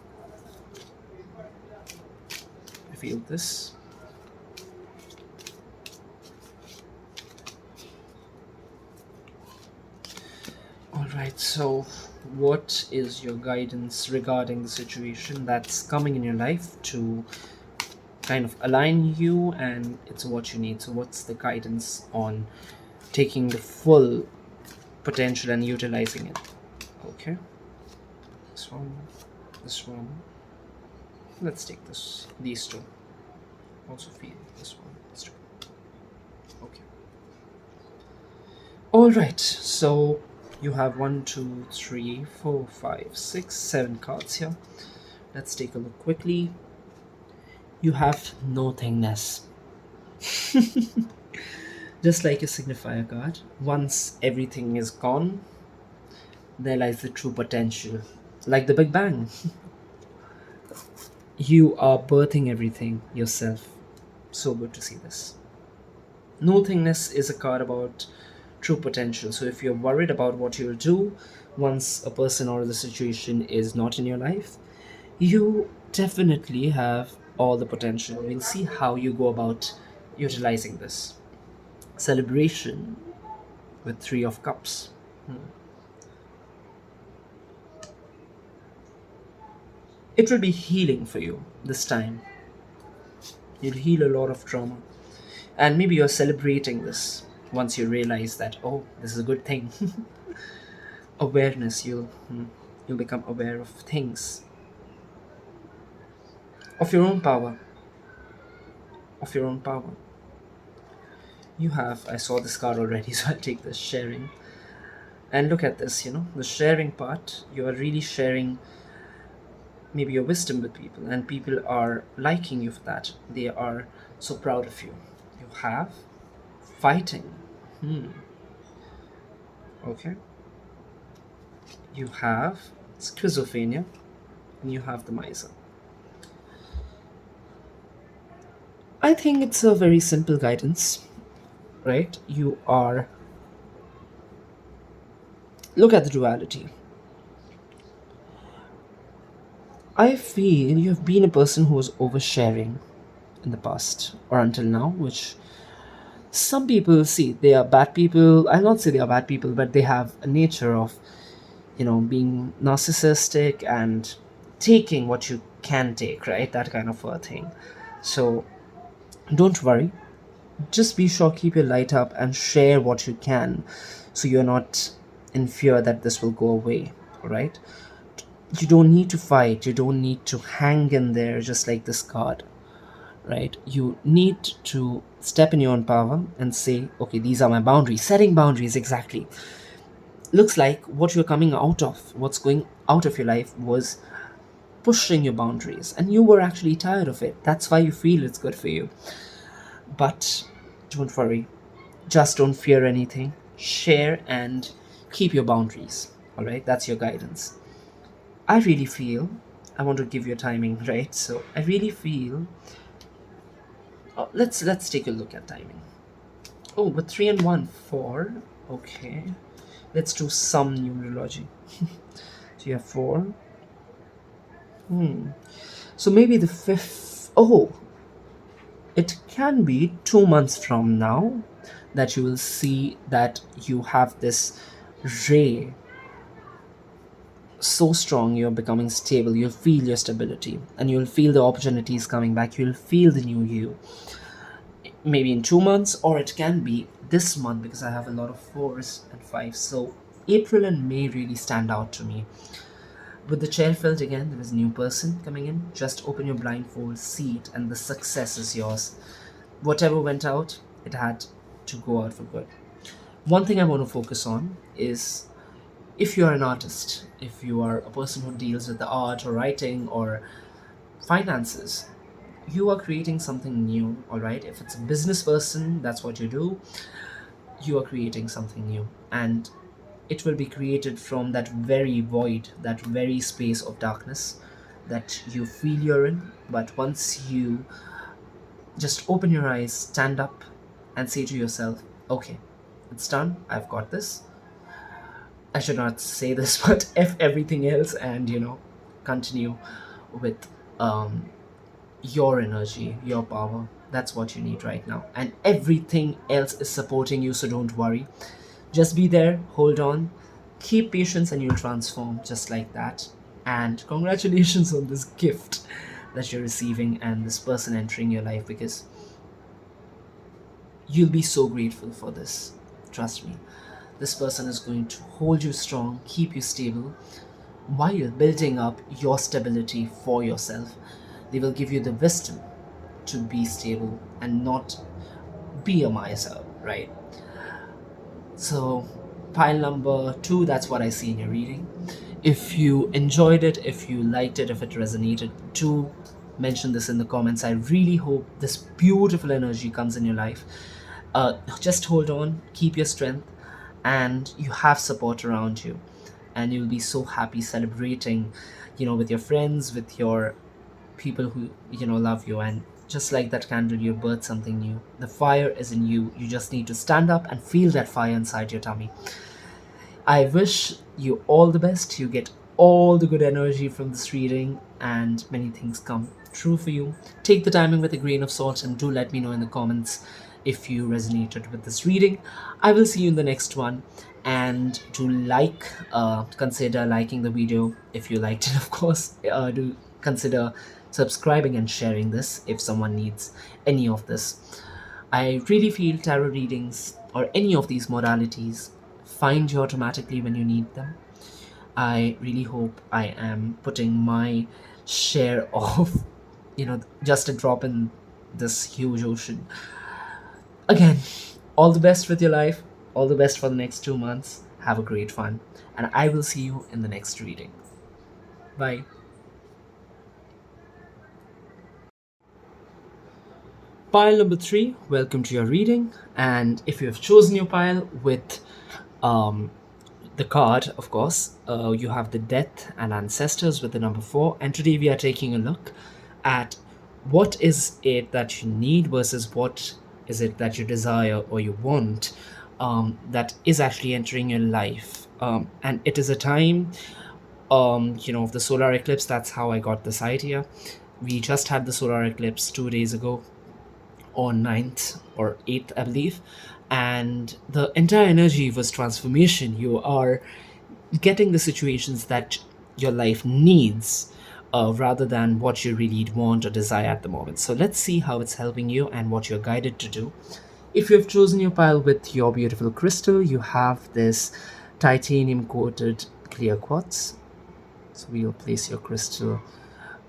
I feel this. All right. So, what is your guidance regarding the situation that's coming in your life to kind of align you, and it's what you need? So, what's the guidance on taking the full potential and utilizing it? Okay. This one, this one. Let's take these two. Also feel this one. Let's do. Okay. All right. So you have 1, 2, 3, 4, 5, 6, 7 cards here. Let's take a look quickly. You have nothingness. Just like a signifier card. Once everything is gone, there lies the true potential. Like the Big Bang. You are birthing everything yourself. So good to see this. Nothingness is a card about true potential. So if you're worried about what you'll do once a person or the situation is not in your life, you definitely have all the potential. We'll see how you go about utilizing this. Celebration with Three of Cups. It will be healing for you this time. You'll heal a lot of trauma. And maybe you're celebrating this once you realize that, oh, this is a good thing. Awareness, you'll become aware of things, of your own power, of your own power. You have, I saw this card already, so I'll take this sharing. And look at this, the sharing part. You are really sharing maybe your wisdom with people, and people are liking you for that. They are so proud of you. You have fighting. Okay. You have schizophrenia, and you have the miser. I think it's a very simple guidance, right? You are, look at the duality. I feel you have been a person who was oversharing in the past or until now, which some people see they are bad people. I'll not say they are bad people, but they have a nature of, being narcissistic and taking what you can take, right? That kind of a thing. So don't worry. Just be sure, keep your light up and share what you can so you're not in fear that this will go away, all right? You don't need to fight, you don't need to hang in there just like this card, right? You need to step in your own power and say, okay, these are my boundaries. Setting boundaries, exactly. Looks like what you're coming out of, what's going out of your life was pushing your boundaries, and you were actually tired of it. That's why you feel it's good for you. But don't worry, just don't fear anything. Share and keep your boundaries. All right, that's your guidance. I really feel, I want to give you a timing, right? So I really feel, let's take a look at timing. Oh, but 3 and 1, 4. Okay, let's do some numerology. So you have 4. So maybe the 5th. Oh, it can be 2 months from now that you will see that you have this ray so strong, you're becoming stable. You'll feel your stability and you'll feel the opportunities coming back. You'll feel the new you. Maybe in 2 months, or it can be this month because I have a lot of 4s and 5s. So April and May really stand out to me. With the chair filled again, there is a new person coming in. Just open your blindfold, see it, and the success is yours. Whatever went out, it had to go out for good. One thing I want to focus on is, if you are an artist, if you are a person who deals with the art or writing or finances, you are creating something new, all right? If it's a business person, that's what you do. You are creating something new, and it will be created from that very void, that very space of darkness that you feel you're in. But once you just open your eyes, stand up, and say to yourself, okay, it's done, I've got this. I should not say this, but F everything else, and continue with your energy, your power. That's what you need right now. And everything else is supporting you, so don't worry. Just be there, hold on, keep patience, and you'll transform just like that. And congratulations on this gift that you're receiving and this person entering your life, because you'll be so grateful for this. Trust me. This person is going to hold you strong, keep you stable, while building up your stability for yourself. They will give you the wisdom to be stable and not be a miser, right? So, pile number 2, that's what I see in your reading. If you enjoyed it, if you liked it, if it resonated, do mention this in the comments. I really hope this beautiful energy comes in your life. Just hold on, keep your strength, and you have support around you. And you'll be so happy celebrating, with your friends, with your people who, love you. And just like that candle, you birth something new. The fire is in you. You just need to stand up and feel that fire inside your tummy. I wish you all the best. You get all the good energy from this reading, and many things come true for you. Take the timing with a grain of salt, and do let me know in the comments if you resonated with this reading. I will see you in the next one. And do consider liking the video if you liked it, of course. Do consider subscribing and sharing this if someone needs any of this. I really feel tarot readings or any of these modalities find you automatically when you need them. I really hope I am putting my share of, just a drop in this huge ocean. Again, all the best with your life, all the best for the next 2 months. Have a great fun, and I will see you in the next reading. Bye. Pile number three, welcome to your reading. And if you have chosen your pile with um, the card, of course, you have the death and ancestors with the number four. And today we are taking a look at what is it that you need versus what is it that you desire or you want, that is actually entering your life. And it is a time, of the solar eclipse. That's how I got this idea. We just had the solar eclipse 2 days ago, on 9th or 8th, I believe. And the entire energy was transformation. You are getting the situations that your life needs, rather than what you really want or desire at the moment. So let's see how it's helping you and what you're guided to do. If you have chosen your pile with your beautiful crystal, you have this titanium coated clear quartz. So we'll place your crystal,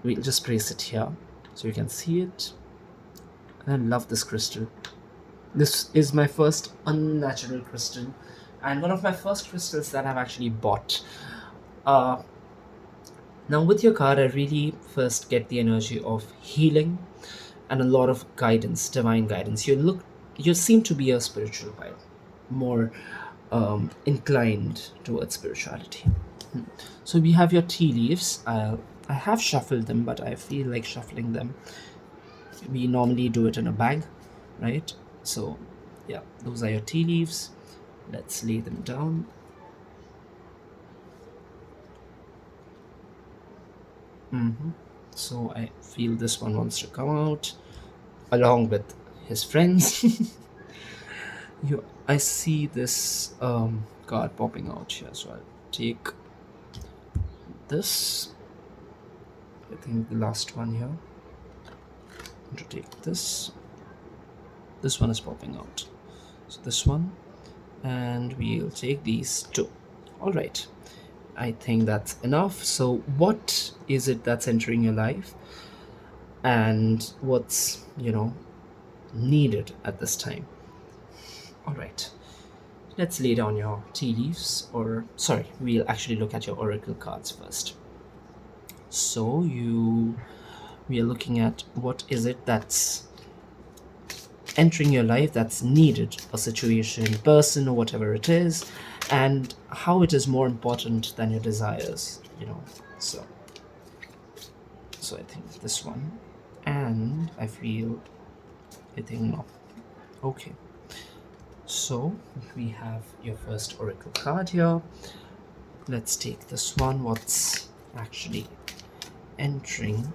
we'll just place it here so you can see it. I love this crystal. This is my first unnatural crystal, and one of my first crystals that I've actually bought. Uh, Now, with your card, I really first get the energy of healing and a lot of guidance, divine guidance. You seem to be a spiritual guide, more inclined towards spirituality. So we have your tea leaves. I have shuffled them, but I feel like shuffling them. We normally do it in a bag, right? So, yeah, those are your tea leaves. Let's lay them down. So I feel this one wants to come out along with his friends. I see this card popping out here, so I'll take this. I think the last one here. I'm going to take this. This one is popping out. So this one, and we'll take these two. All right. I think that's enough. So, what is it that's entering your life, and what's needed at this time? All right. Let's lay down your tea leaves, or sorry, we'll actually look at your oracle cards first. So we are looking at what is it that's entering your life that's needed, a situation, person, or whatever it is, and how it is more important than your desires. So so I think this one, and I think no. Okay. So we have your first oracle card here. Let's take this one. What's actually entering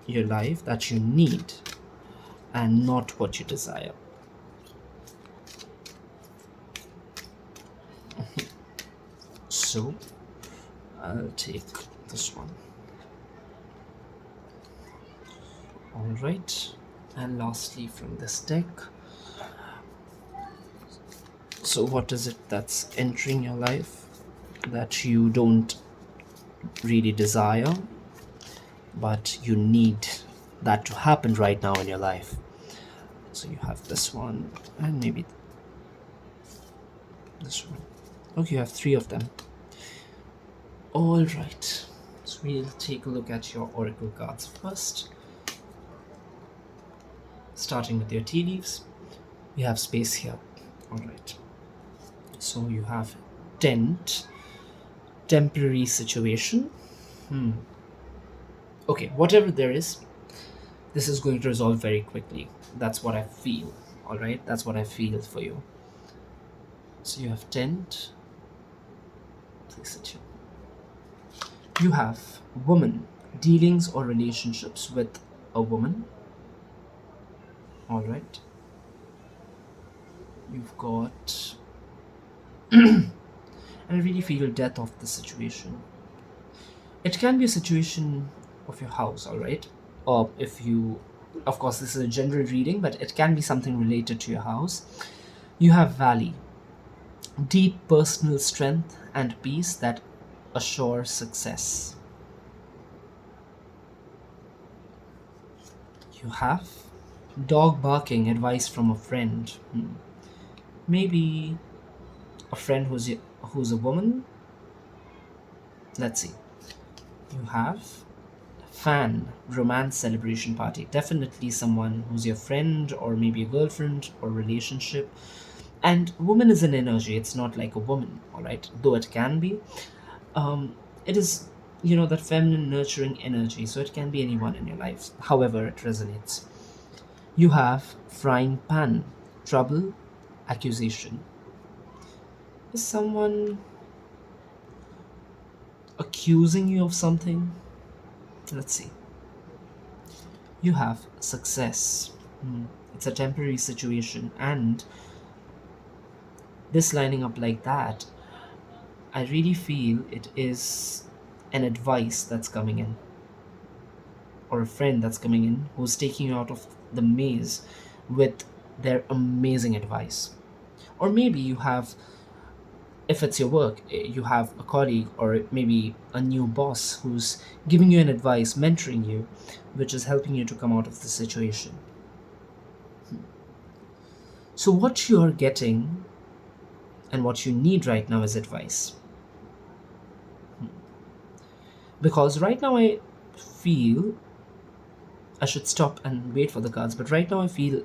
your life that you need and not what you desire? So I'll take this one. All right. And lastly, from this deck, so what is it that's entering your life that you don't really desire, but you need that to happen right now in your life? So you have this one, and maybe this one. Okay, you have three of them. All right. So we'll take a look at your oracle cards first. Starting with your tea leaves, we have space here. All right. So you have tent, temporary situation. Okay, whatever there is, this is going to resolve very quickly. That's what I feel. All right, that's what I feel for you. So you have tent. Place it here. You have woman, dealings or relationships with a woman. All right. You've got, and I really feel death of the situation. It can be a situation of your house, all right? Or if you, of course, this is a general reading, but it can be something related to your house. You have Valley, deep personal strength and peace that assure success. You have dog barking, advice from a friend. Maybe a friend who's a woman. Let's see. You have fan, romance celebration party. Definitely someone who's your friend or maybe a girlfriend or relationship. And woman is an energy. It's not like a woman, all right? Though it can be. It is, that feminine nurturing energy. So it can be anyone in your life, however it resonates. You have frying pan, trouble, accusation. Is someone accusing you of something? Let's see. You have success. It's a temporary situation, and this lining up like that, I really feel it is an advice that's coming in, or a friend that's coming in who's taking you out of the maze with their amazing advice. Or maybe you have, if it's your work, you have a colleague or maybe a new boss who's giving you an advice, mentoring you, which is helping you to come out of the situation. So, what you're getting and what you need right now is advice. Because right now I feel I should stop and wait for the cards, but right now I feel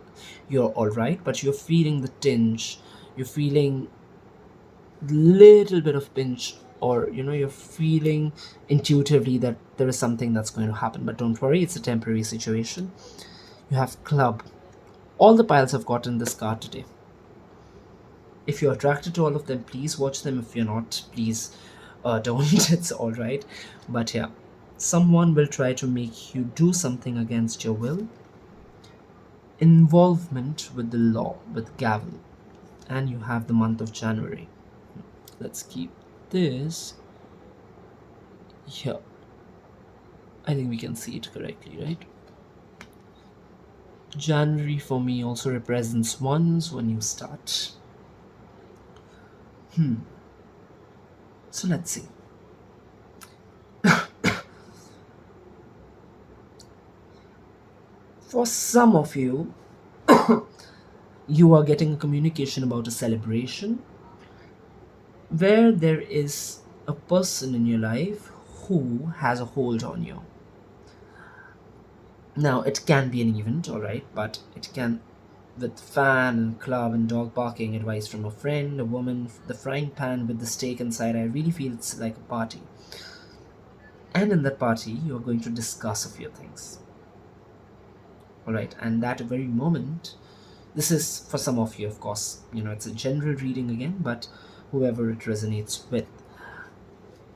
you're alright, but you're feeling the tinge, you're feeling little bit of pinch, or you're feeling intuitively that there is something that's going to happen, but don't worry, it's a temporary situation. You have club. All the piles have gotten this card today. If you're attracted to all of them, please watch them. If you're not, please don't. It's all right. But yeah, someone will try to make you do something against your will. Involvement with the law, with gavel. And you have the month of January. Let's keep this here. I think we can see it correctly, right? January for me also represents ones when you start. So let's see. For some of you, you are getting a communication about a celebration where there is a person in your life who has a hold on you. Now, it can be an event, alright, but it can, with fan and club and dog barking, advice from a friend, a woman, the frying pan with the steak inside. I really feel it's like a party. And in that party, you're going to discuss a few things. Alright, and that very moment, this is for some of you, of course, it's a general reading again, but whoever it resonates with.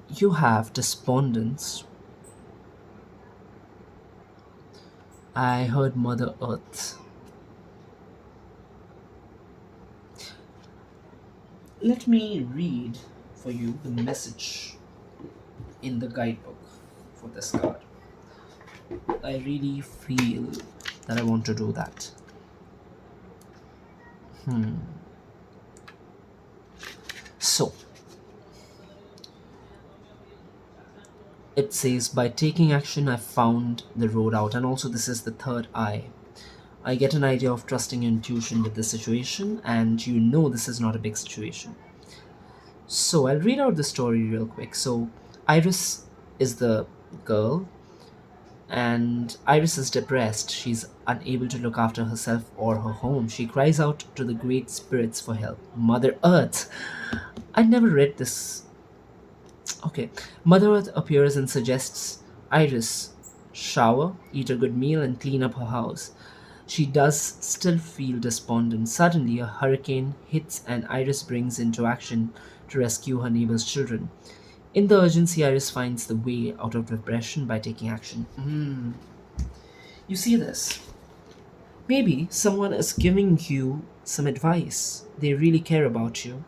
You have despondence. I heard Mother Earth. Let me read for you the message in the guidebook for this card. I really feel that I want to do that. So, it says, by taking action, I found the road out. And also, this is the third eye. I get an idea of trusting your intuition with this situation, and this is not a big situation. So, I'll read out the story real quick. So, Iris is the girl, and Iris is depressed. She's unable to look after herself or her home. She cries out to the great spirits for help. Mother Earth. I never read this. Okay. Mother Earth appears and suggests Iris shower, eat a good meal, and clean up her house. She does still feel despondent. Suddenly, a hurricane hits, and Iris brings into action to rescue her neighbor's children. In the urgency, Iris finds the way out of depression by taking action. You see this? Maybe someone is giving you some advice. They really care about you.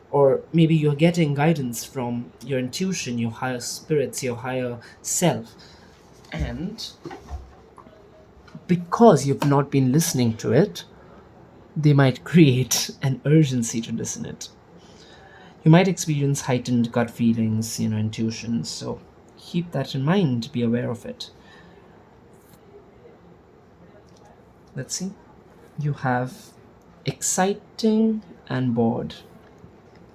Or maybe you're getting guidance from your intuition, your higher spirits, your higher self. And because you've not been listening to it, they might create an urgency to listen it. You might experience heightened gut feelings, intuitions. So keep that in mind, be aware of it. Let's see. You have exciting and bored.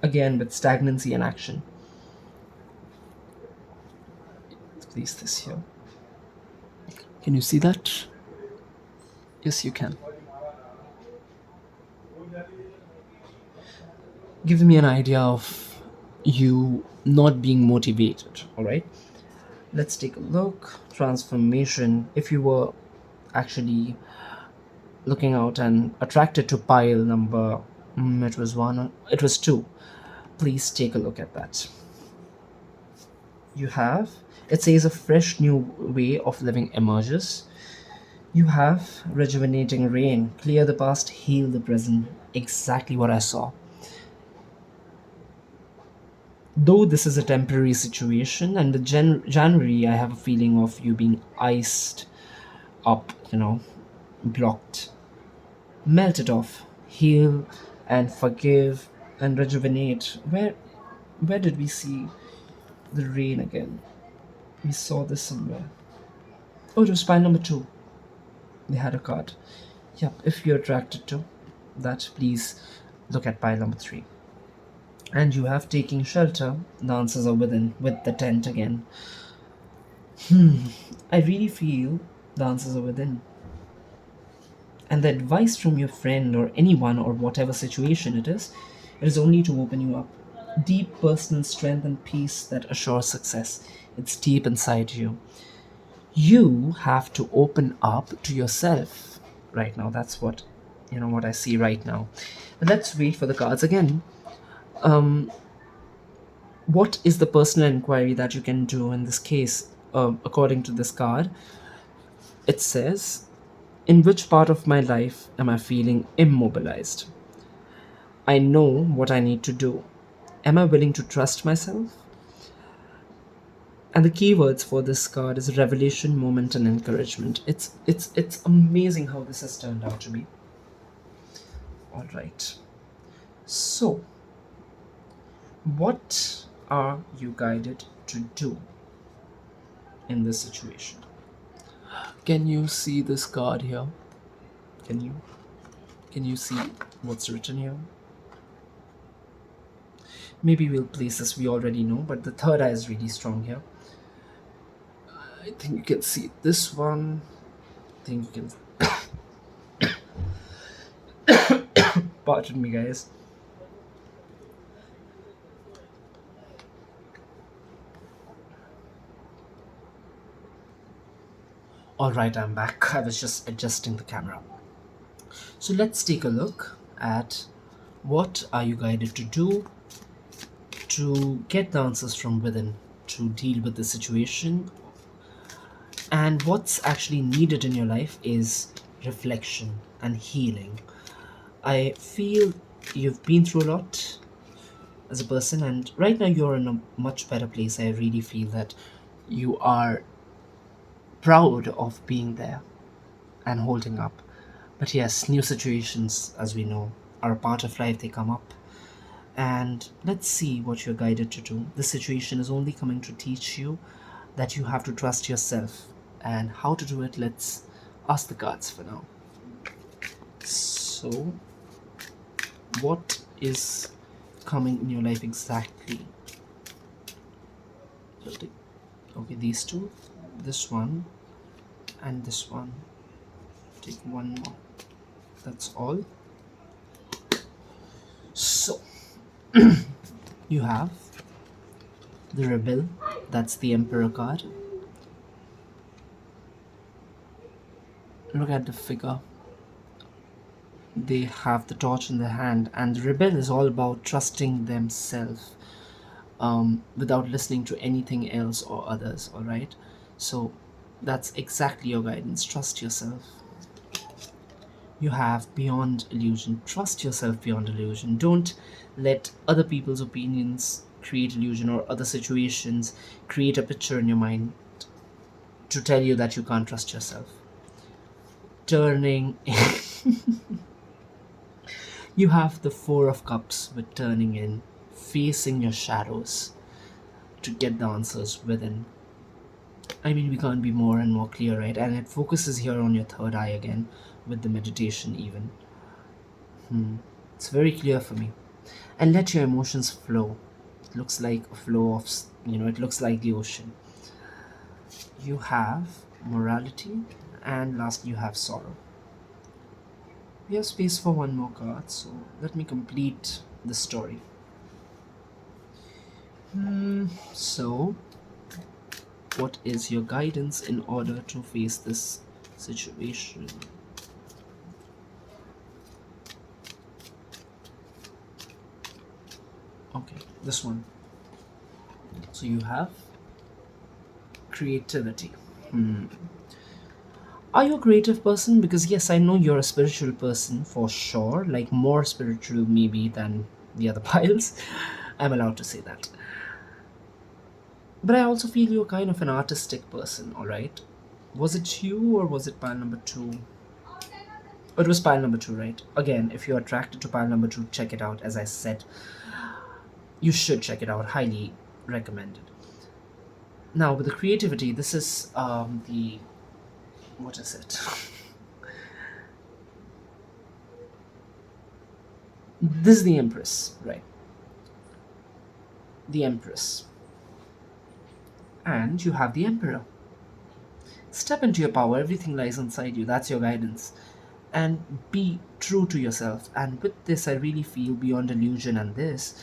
Again, with stagnancy and action. Let's place this here. Can you see that? Yes, you can. Give me an idea of you not being motivated, all right? Let's take a look. Transformation. If you were actually looking out and attracted to pile number, it was one, it was two. Please take a look at that. You have, it says a fresh new way of living emerges. You have rejuvenating rain, clear the past, heal the present. Exactly what I saw. Though this is a temporary situation, and the January, I have a feeling of you being iced up, blocked. Melt it off, heal and forgive and rejuvenate. Where did we see the rain again? We saw this somewhere. Oh, it was pile number two. They had a card. Yep, if you're attracted to that, please look at pile number three. And you have taking shelter. The answers are within with the tent again. I really feel the answers are within. And the advice from your friend or anyone or whatever situation it is only to open you up. Deep personal strength and peace that assures success. It's deep inside you. You have to open up to yourself right now. That's what I see right now. But let's wait for the cards again. What is the personal inquiry that you can do in this case? According to this card, it says, in which part of my life am I feeling immobilized? I know what I need to do. Am I willing to trust myself? And the keywords for this card is revelation, moment, and encouragement. It's amazing how this has turned out to be. All right. So, what are you guided to do in this situation? Can you see this card here? Can you? Can you see what's written here? Maybe we'll place this, we already know, but the third eye is really strong here. I think you can see this one. I think you can. Pardon me, guys. Alright, I'm back. I was just adjusting the camera. So let's take a look at what are you guided to do to get the answers from within, to deal with the situation. And what's actually needed in your life is reflection and healing. I feel you've been through a lot as a person, and right now you're in a much better place. I really feel that you are proud of being there and holding up. But yes, new situations, as we know, are a part of life, they come up. And let's see what you're guided to do. This situation is only coming to teach you that you have to trust yourself. And how to do it, let's ask the cards for now. So, what is coming in your life exactly? Okay, these two, this one, and this one. Take one more. That's all. So, you have the Rebel, that's the Emperor card. Look at the figure. They have the torch in their hand, and the Rebel is all about trusting themselves without listening to anything else or others, alright? So, that's exactly your guidance. Trust yourself. You have beyond illusion. Trust yourself beyond illusion. Don't let other people's opinions create illusion, or other situations create a picture in your mind to tell you that you can't trust yourself. Turning. You have the Four of Cups with turning in, facing your shadows to get the answers within. I mean, we can't be more and more clear, right? And it focuses here on your third eye again with the meditation, even. It's very clear for me. And let your emotions flow. It looks like a flow of, it looks like the ocean. You have morality, and lastly, you have sorrow. We have space for one more card, so let me complete the story. So, what is your guidance in order to face this situation? Okay, this one. So you have creativity. Are you a creative person? Because yes, I know you're a spiritual person for sure, like more spiritual maybe than the other piles. I'm allowed to say that. But I also feel you're kind of an artistic person, alright? Was it you or was it pile number two? Oh, it was pile number two, right? Again, if you're attracted to pile number two, check it out. As I said, you should check it out. Highly recommended. Now, with the creativity, this is the. What is it? This is the Empress, right? The Empress. And you have the Emperor. Step into your power, everything lies inside you. That's your guidance. And be true to yourself. And with this, I really feel beyond illusion and this.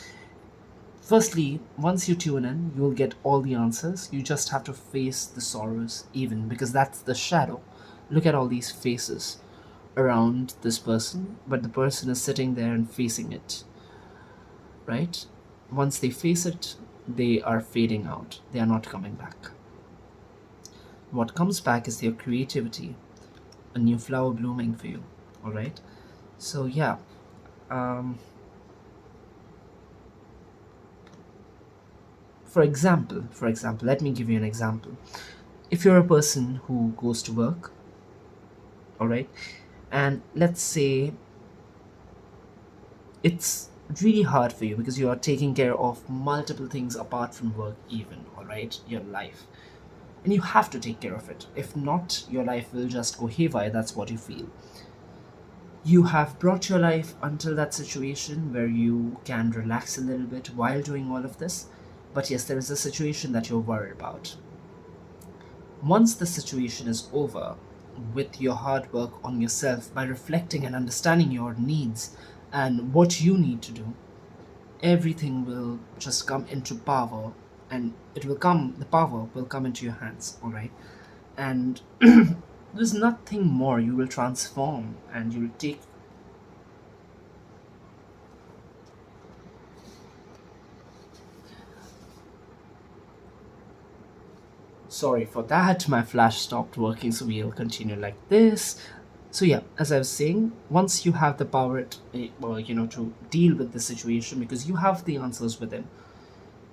Firstly, once you tune in, you will get all the answers. You just have to face the sorrows, even because that's the shadow. Look at all these faces around this person, but the person is sitting there and facing it, right? Once they face it, they are fading out. They are not coming back. What comes back is their creativity, a new flower blooming for you, all right? So, yeah, um, for example, let me give you an example. If you're a person who goes to work, all right, and let's say it's really hard for you because you are taking care of multiple things apart from work, even, all right, your life, and you have to take care of it. If not, your life will just go haywire. That's what you feel. You have brought your life until that situation where you can relax a little bit while doing all of this. But yes, there is a situation that you're worried about. Once the situation is over, with your hard work on yourself, by reflecting and understanding your needs and what you need to do, everything will just come into power, and the power will come into your hands, all right? And there's nothing more. You will transform and you'll take. Sorry for that, my flash stopped working, so we'll continue like this. So yeah, as I was saying, once you have the power to deal with the situation, because you have the answers within,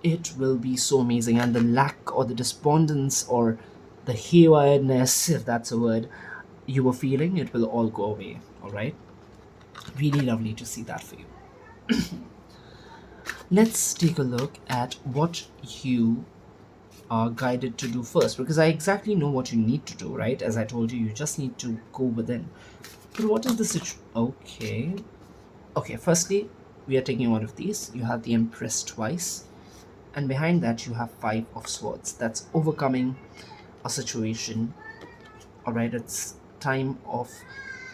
it will be so amazing. And the lack or the despondence or the haywiredness, if that's a word, you were feeling, it will all go away, all right? Really lovely to see that for you. Let's take a look at what you are guided to do first, because I exactly know what you need to do, right? As I told you, you just need to go within. But what is the situation? Okay, firstly, we are taking one of these. You have the Empress twice, and behind that, you have Five of Swords. That's overcoming a situation, all right? It's time of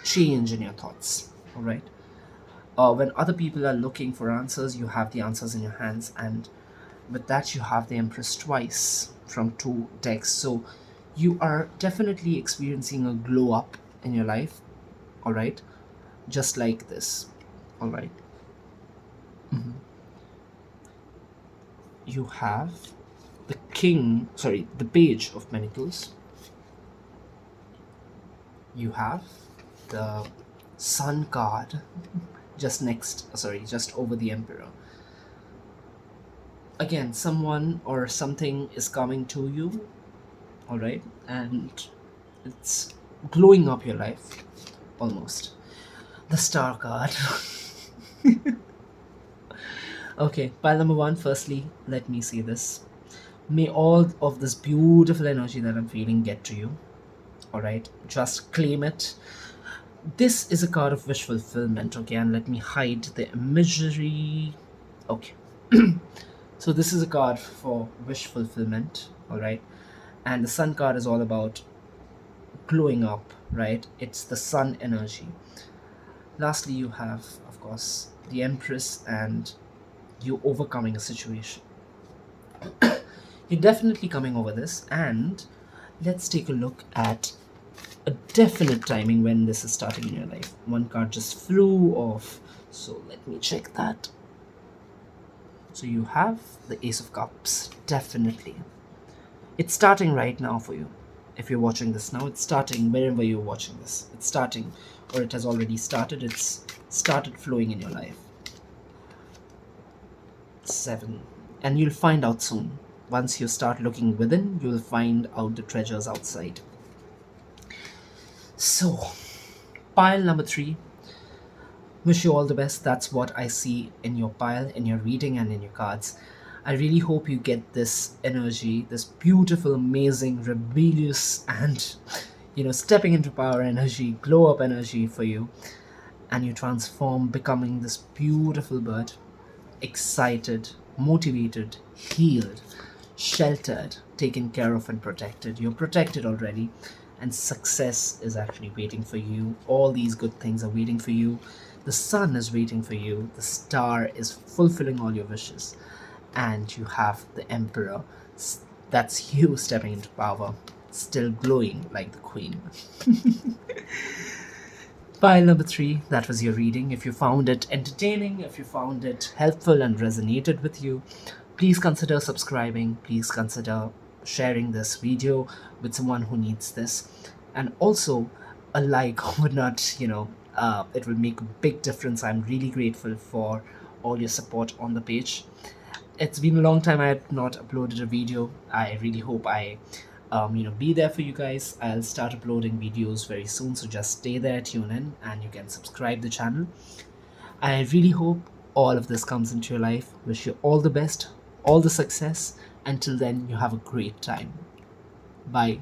change in your thoughts, all right? When other people are looking for answers, you have the answers in your hands, and with that, you have the Empress twice from two decks. So you are definitely experiencing a glow up in your life, all right? Just like this, all right? You have the Page of Pentacles. You have the Sun card, just over the Emperor. Again, someone or something is coming to you, all right, and it's glowing up your life almost. The Star card. Okay, pile number one. Firstly, let me see this. May all of this beautiful energy that I'm feeling get to you. All right, just claim it. This is a card of wish fulfillment. Okay, and let me hide the imagery. Okay, so this is a card for wish fulfillment. All right, and the Sun card is all about glowing up. Right, it's the sun energy. Lastly, you have, of course, the Empress and you overcoming a situation. You're definitely coming over this, and let's take a look at a definite timing when this is starting in your life. One card just flew off, so let me check that. So you have the Ace of Cups, definitely. It's starting right now for you. If you're watching this now, it's starting wherever you're watching this. It's starting, or it has already started. It's started flowing in your life. 7. And you'll find out soon. Once you start looking within, you'll find out the treasures outside. So, pile number 3. Wish you all the best. That's what I see in your pile, in your reading, and in your cards. I really hope you get this energy, this beautiful, amazing, rebellious, and stepping into power energy, glow up energy for you, and you transform, becoming this beautiful bird, excited, motivated, healed, sheltered, taken care of, and protected. You're protected already, and success is actually waiting for you. All these good things are waiting for you. The sun is waiting for you. The star is fulfilling all your wishes. And you have the Emperor. That's you stepping into power, still glowing like the Queen. Pile number 3, that was your reading. If you found it entertaining, if you found it helpful and resonated with you, please consider subscribing. Please consider sharing this video with someone who needs this. And also, a like would not, it will make a big difference. I'm really grateful for all your support on the page. It's been a long time I had not uploaded a video. I really hope I be there for you guys. I'll start uploading videos very soon, so just stay there, tune in, and you can subscribe the channel. I really hope all of this comes into your life. Wish you all the best, all the success. Until then, you have a great time. Bye.